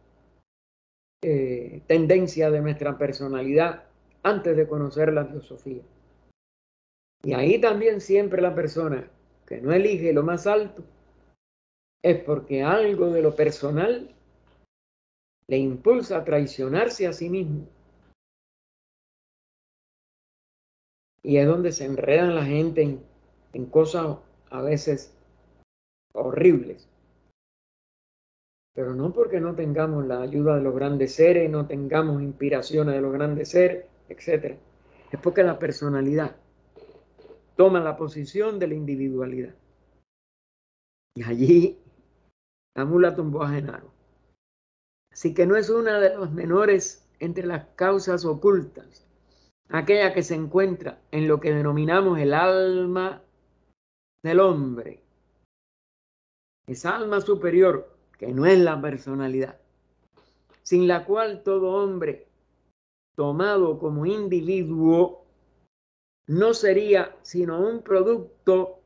tendencias de nuestra personalidad antes de conocer la teosofía. Y ahí también siempre la persona que no elige lo más alto es porque algo de lo personal le impulsa a traicionarse a sí mismo. Y es donde se enredan la gente en cosas a veces horribles. Pero no porque no tengamos la ayuda de los grandes seres, no tengamos inspiraciones de los grandes seres, etc. Es porque la personalidad toma la posición de la individualidad. Y allí la mula tumbó a Genaro. Así que no es una de las menores entre las causas ocultas, aquella que se encuentra en lo que denominamos el alma del hombre, esa alma superior que no es la personalidad, sin la cual todo hombre tomado como individuo no sería sino un producto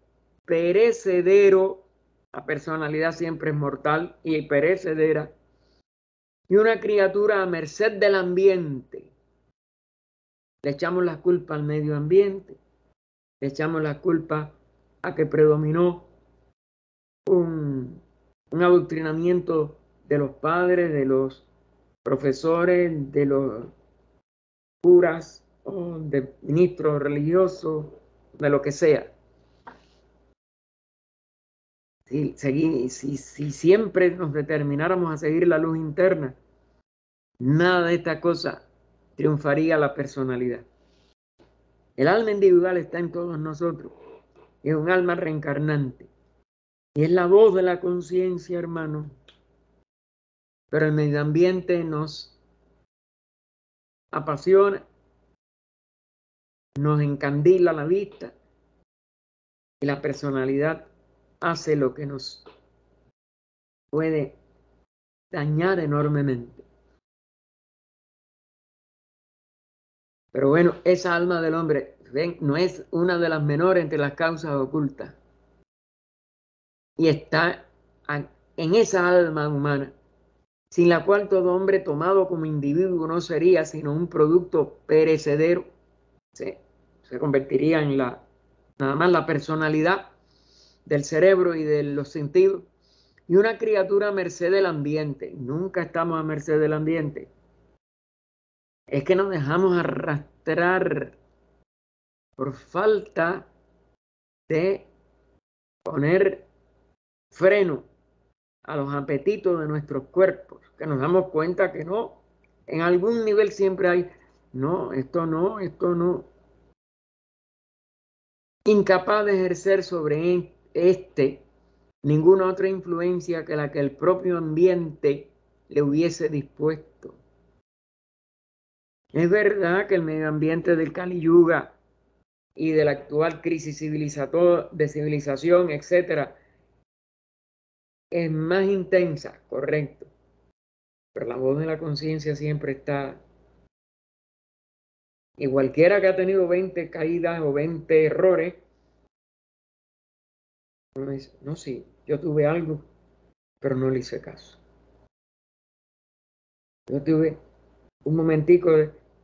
perecedero. La personalidad siempre es mortal y perecedera, y una criatura a merced del ambiente. Le echamos la culpa al medio ambiente, le echamos la culpa a que predominó un adoctrinamiento de los padres, de los profesores, de los curas, o de ministros religiosos, de lo que sea. Si siempre nos determináramos a seguir la luz interna, nada de esta cosa triunfaría la personalidad. El alma individual está en todos nosotros. Es un alma reencarnante. Y es la voz de la conciencia, hermano. Pero el medio ambiente nos apasiona, nos encandila la vista Y la personalidad hace lo que nos puede dañar enormemente. Pero bueno, esa alma del hombre, ven, no es una de las menores entre las causas ocultas. Y está en esa alma humana, sin la cual todo hombre tomado como individuo no sería sino un producto perecedero. Se convertiría en nada más la personalidad del cerebro y de los sentidos. Y una criatura a merced del ambiente. Nunca estamos a merced del ambiente. Es que nos dejamos arrastrar por falta de poner freno a los apetitos de nuestros cuerpos, que nos damos cuenta que no, en algún nivel siempre hay, no, esto no, esto no. Incapaz de ejercer sobre ninguna otra influencia que la que el propio ambiente le hubiese dispuesto. Es verdad que el medio ambiente del Kali Yuga y de la actual crisis de civilización, etcétera, es más intensa, correcto. Pero la voz de la conciencia siempre está. Y cualquiera que ha tenido 20 caídas o 20 errores, uno dice, no, sí, yo tuve algo, pero no le hice caso. Yo tuve un momentico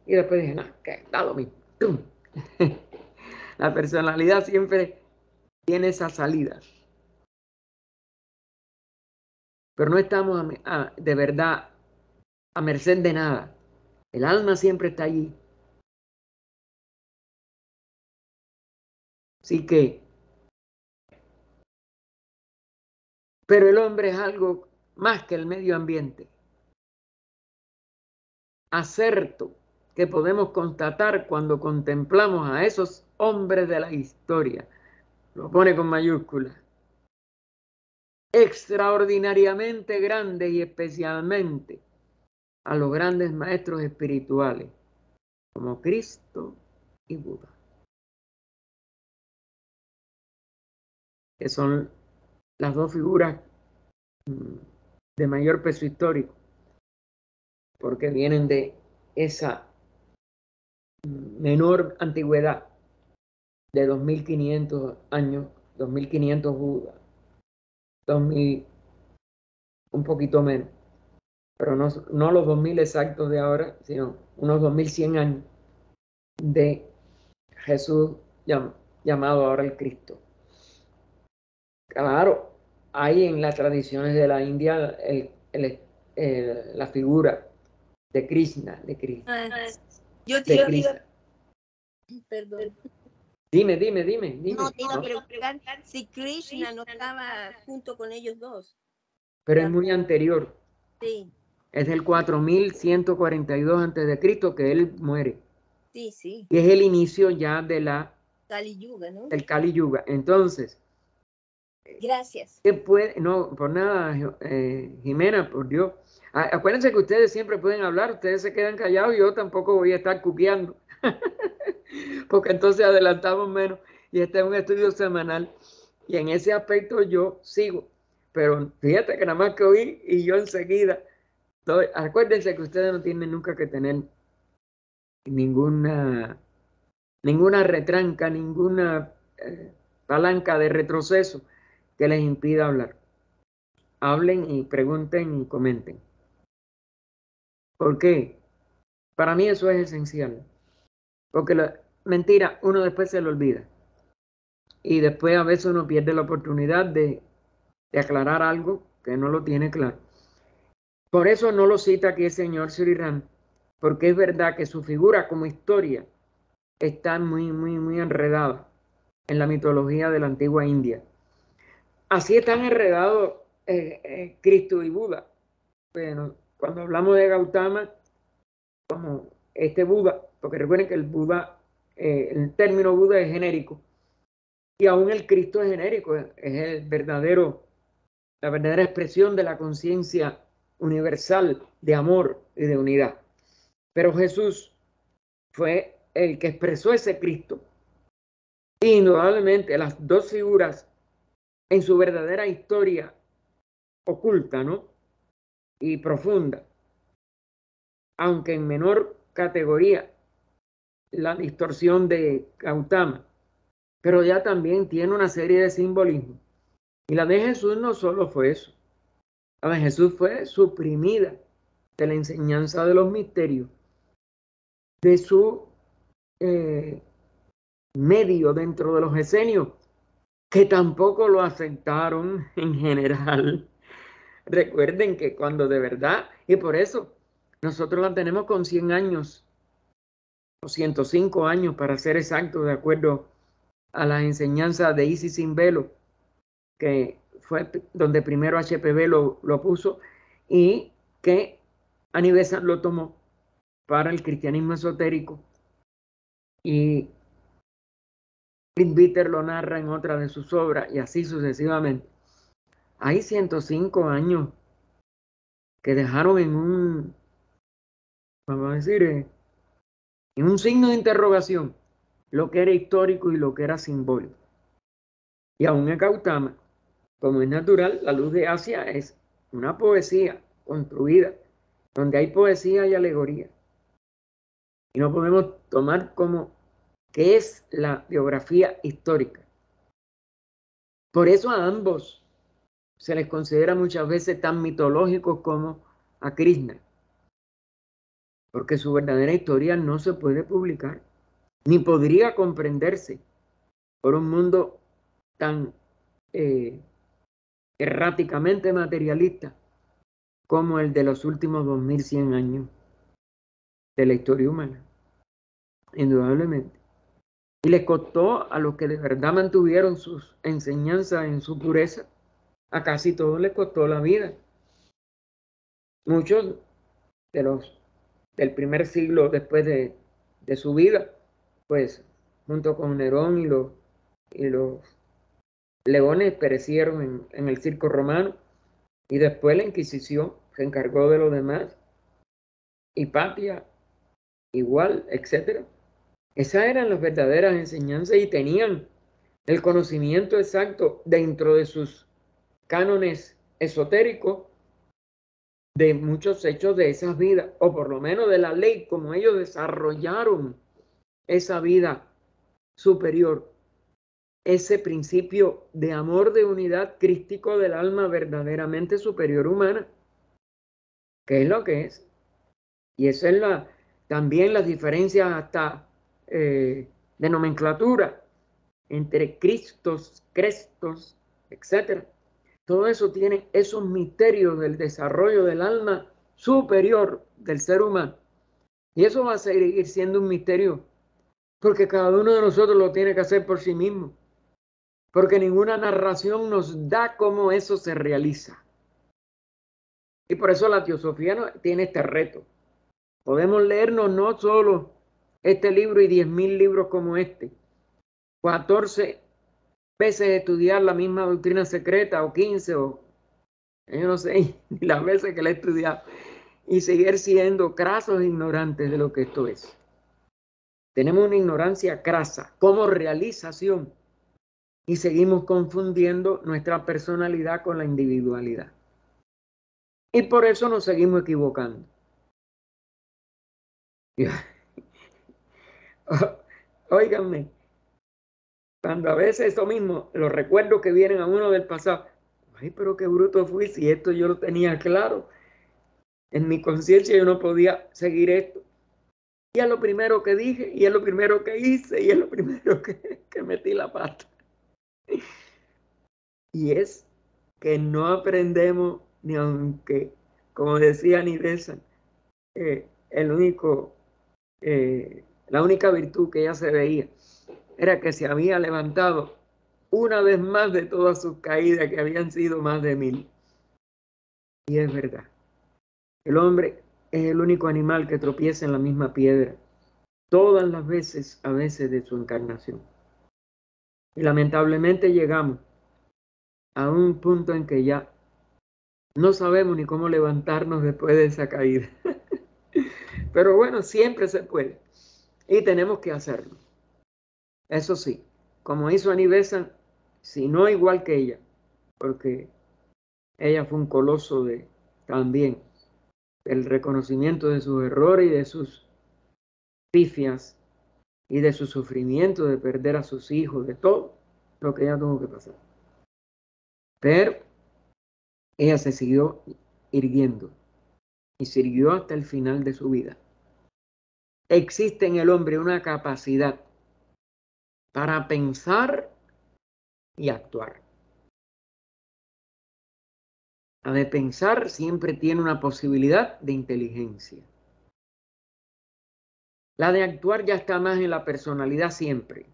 y después dije, no, que da lo mismo. La personalidad siempre tiene esa salida. Pero no estamos de verdad a merced de nada. El alma siempre está allí. Así que, pero el hombre es algo más que el medio ambiente. Acerto que podemos constatar cuando contemplamos a esos hombres de la historia. Lo pone con mayúsculas. Extraordinariamente grandes y especialmente a los grandes maestros espirituales como Cristo y Buda, que son las dos figuras de mayor peso histórico, porque vienen de esa menor antigüedad de 2500 años, 2500 Buda, 2000, un poquito menos, pero no los 2000 exactos de ahora, sino unos 2100 años de Jesús llamado ahora el Cristo. Claro, hay en las tradiciones de la India la figura de Krishna, de Krishna. Yo te iba, perdón. Dime. No, te iba a preguntar si Krishna no estaba junto con ellos dos. Pero es muy anterior. Sí. Es del 4142 a.C. que él muere. Sí, sí. Y es el inicio ya de Kali Yuga, ¿no? del Kali Yuga. Entonces, gracias. ¿qué puede? No, por nada, Jimena, por Dios. Acuérdense que ustedes siempre pueden hablar, ustedes se quedan callados y yo tampoco voy a estar cuqueando. Porque entonces adelantamos menos y este es un estudio semanal y en ese aspecto yo sigo, pero fíjate que nada más que oí y yo enseguida, acuérdense que ustedes no tienen nunca que tener ninguna retranca, ninguna palanca de retroceso que les impida hablar. Hablen y pregunten y comenten. ¿Por qué? Para mí eso es esencial, porque la mentira uno después se lo olvida. Y después a veces uno pierde la oportunidad de aclarar algo que no lo tiene claro. Por eso no lo cita aquí el señor Sri Ram, porque es verdad que su figura como historia está muy enredada en la mitología de la antigua India. Así están enredados Cristo y Buda. Bueno, cuando hablamos de Gautama, como este Buda, porque recuerden que el término Buda es genérico, y aún el Cristo es genérico, es la verdadera expresión de la conciencia universal de amor y de unidad. Pero Jesús fue el que expresó ese Cristo Indudablemente, las dos figuras en su verdadera historia oculta, ¿no? Y profunda, aunque en menor categoría, la distorsión de Gautama, pero ya también tiene una serie de simbolismos. Y la de Jesús no solo fue eso. La de Jesús fue suprimida de la enseñanza de los misterios, de su medio dentro de los esenios, que tampoco lo aceptaron en general. Recuerden que cuando de verdad, y por eso nosotros la tenemos con 100 años, o 105 años para ser exacto, de acuerdo a las enseñanzas de Isis sin velo, que fue donde primero HPV lo puso, y que Annie Besant lo tomó para el cristianismo esotérico, y Leadbeater lo narra en otra de sus obras, y así sucesivamente. Hay 105 años que dejaron en un, vamos a decir, en un signo de interrogación lo que era histórico y lo que era simbólico. Y aún en Gautama, como es natural, la luz de Asia es una poesía construida, donde hay poesía y alegoría. Y no podemos tomar como que es la biografía histórica. Por eso a ambos se les considera muchas veces tan mitológicos como a Krishna, porque su verdadera historia no se puede publicar, ni podría comprenderse por un mundo tan erráticamente materialista como el de los últimos 2100 años de la historia humana, indudablemente. Y les costó a los que de verdad mantuvieron sus enseñanzas en su pureza, a casi todos les costó la vida. Muchos de los del primer siglo después de su vida, pues junto con Nerón y los leones perecieron en el circo romano, y después la Inquisición se encargó de lo demás, Hipatia igual, etc. Esas eran las verdaderas enseñanzas y tenían el conocimiento exacto dentro de sus cánones esotéricos de muchos hechos de esas vidas, o por lo menos de la ley, como ellos desarrollaron esa vida superior, ese principio de amor de unidad crístico del alma verdaderamente superior humana, que es lo que es. Y esa es también las diferencias hasta de nomenclatura entre Cristos, Crestos, etc. Todo eso tiene esos misterios del desarrollo del alma superior del ser humano. Y eso va a seguir siendo un misterio, porque cada uno de nosotros lo tiene que hacer por sí mismo, porque ninguna narración nos da cómo eso se realiza. Y por eso la teosofía tiene este reto. Podemos leernos no solo este libro y 10.000 libros como este, 14 veces estudiar la misma doctrina secreta, o 15, o yo no sé, las veces que la he estudiado, y seguir siendo crasos e ignorantes de lo que esto es. Tenemos una ignorancia crasa como realización, y seguimos confundiendo nuestra personalidad con la individualidad. Y por eso nos seguimos equivocando. Óiganme, cuando a veces eso mismo, los recuerdos que vienen a uno del pasado, ay, pero qué bruto fui, si esto yo lo tenía claro. En mi conciencia yo no podía seguir esto. Y es lo primero que dije, y es lo primero que hice, y es lo primero que metí la pata. Y es que no aprendemos, ni aunque, como decía Annie Besant, la única virtud que ella se veía era que se había levantado una vez más de todas sus caídas, que habían sido más de 1000. Y es verdad. El hombre es el único animal que tropieza en la misma piedra todas las veces, a veces de su encarnación. Y lamentablemente llegamos a un punto en que ya no sabemos ni cómo levantarnos después de esa caída. Pero bueno, siempre se puede. Y tenemos que hacerlo. Eso sí, como hizo Annie Besant, si no igual que ella, porque ella fue un coloso también el reconocimiento de sus errores y de sus pifias y de su sufrimiento de perder a sus hijos, de todo lo que ella tuvo que pasar. Pero ella se siguió irguiendo y sirvió hasta el final de su vida. Existe en el hombre una capacidad para pensar y actuar. La de pensar siempre tiene una posibilidad de inteligencia. La de actuar ya está más en la personalidad siempre.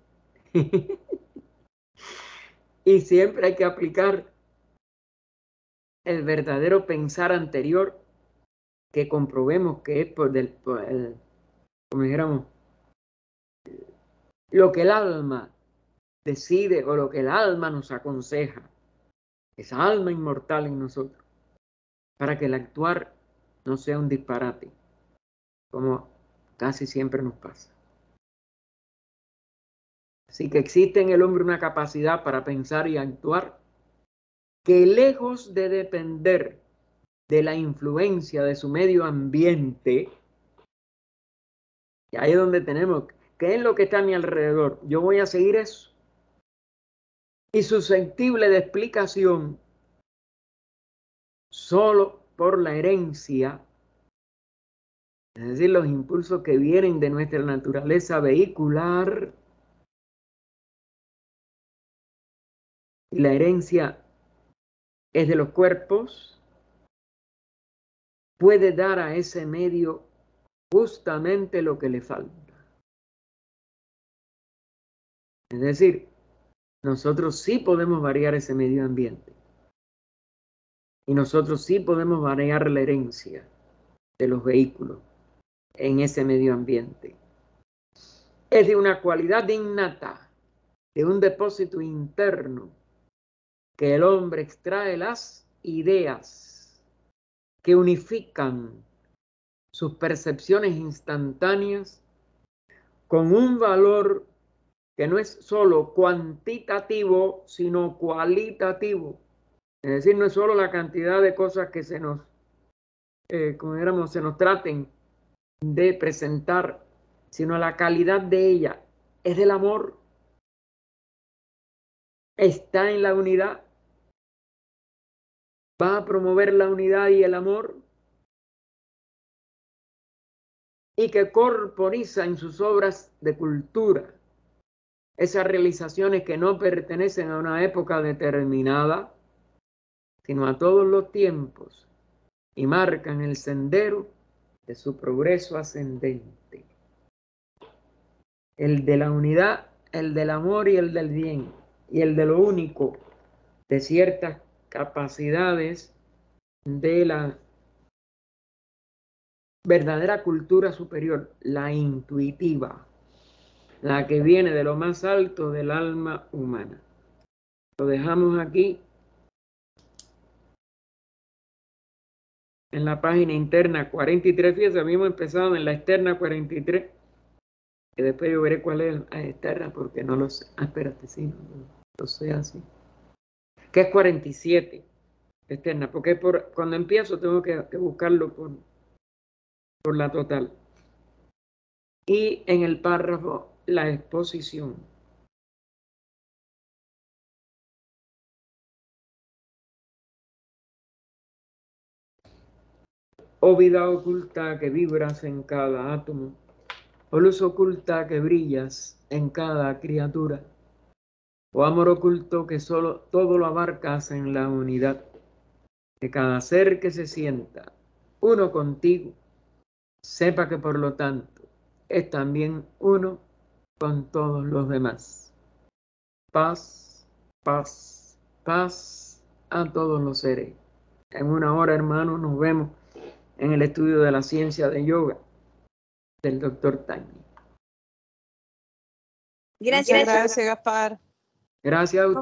Y siempre hay que aplicar el verdadero pensar anterior que comprobemos que es como dijéramos, lo que el alma decide o lo que el alma nos aconseja, esa alma inmortal en nosotros, para que el actuar no sea un disparate, como casi siempre nos pasa. Así que existe en el hombre una capacidad para pensar y actuar que, lejos de depender de la influencia de su medio ambiente, y ahí es donde tenemos, ¿qué es lo que está a mi alrededor? Yo voy a seguir eso. Y susceptible de explicación solo por la herencia, es decir, los impulsos que vienen de nuestra naturaleza vehicular. Y la herencia es de los cuerpos, puede dar a ese medio justamente lo que le falta. Es decir, nosotros sí podemos variar ese medio ambiente. Y nosotros sí podemos variar la herencia de los vehículos en ese medio ambiente. Es de una cualidad innata, de un depósito interno, que el hombre extrae las ideas que unifican sus percepciones instantáneas con un valor que no es solo cuantitativo, sino cualitativo. Es decir, no es solo la cantidad de cosas que se nos traten de presentar, sino la calidad de ella. Es del amor. Está en la unidad. Va a promover la unidad y el amor. Y que corporiza en sus obras de cultura esas realizaciones que no pertenecen a una época determinada, sino a todos los tiempos, y marcan el sendero de su progreso ascendente. El de la unidad, el del amor y el del bien, y el de lo único, de ciertas capacidades de la verdadera cultura superior, la intuitiva, la que viene de lo más alto del alma humana. Lo dejamos aquí en la página interna 43. Fíjense, habíamos empezado en la externa 43, que después yo veré cuál es la externa, porque no lo sé. Espérate, sí, no lo sé así. Que es 47, externa, porque cuando empiezo tengo que buscarlo por la total. Y en el párrafo, la exposición. Oh vida oculta que vibras en cada átomo, oh luz oculta que brillas en cada criatura, oh amor oculto que solo todo lo abarcas en la unidad, que cada ser que se sienta uno contigo, sepa que por lo tanto es también uno con todos los demás. Paz, paz, paz a todos los seres. En una hora, hermanos, nos vemos en el estudio de la ciencia de yoga del Dr. Tanya. Gracias, Gaspar. Gracias a usted.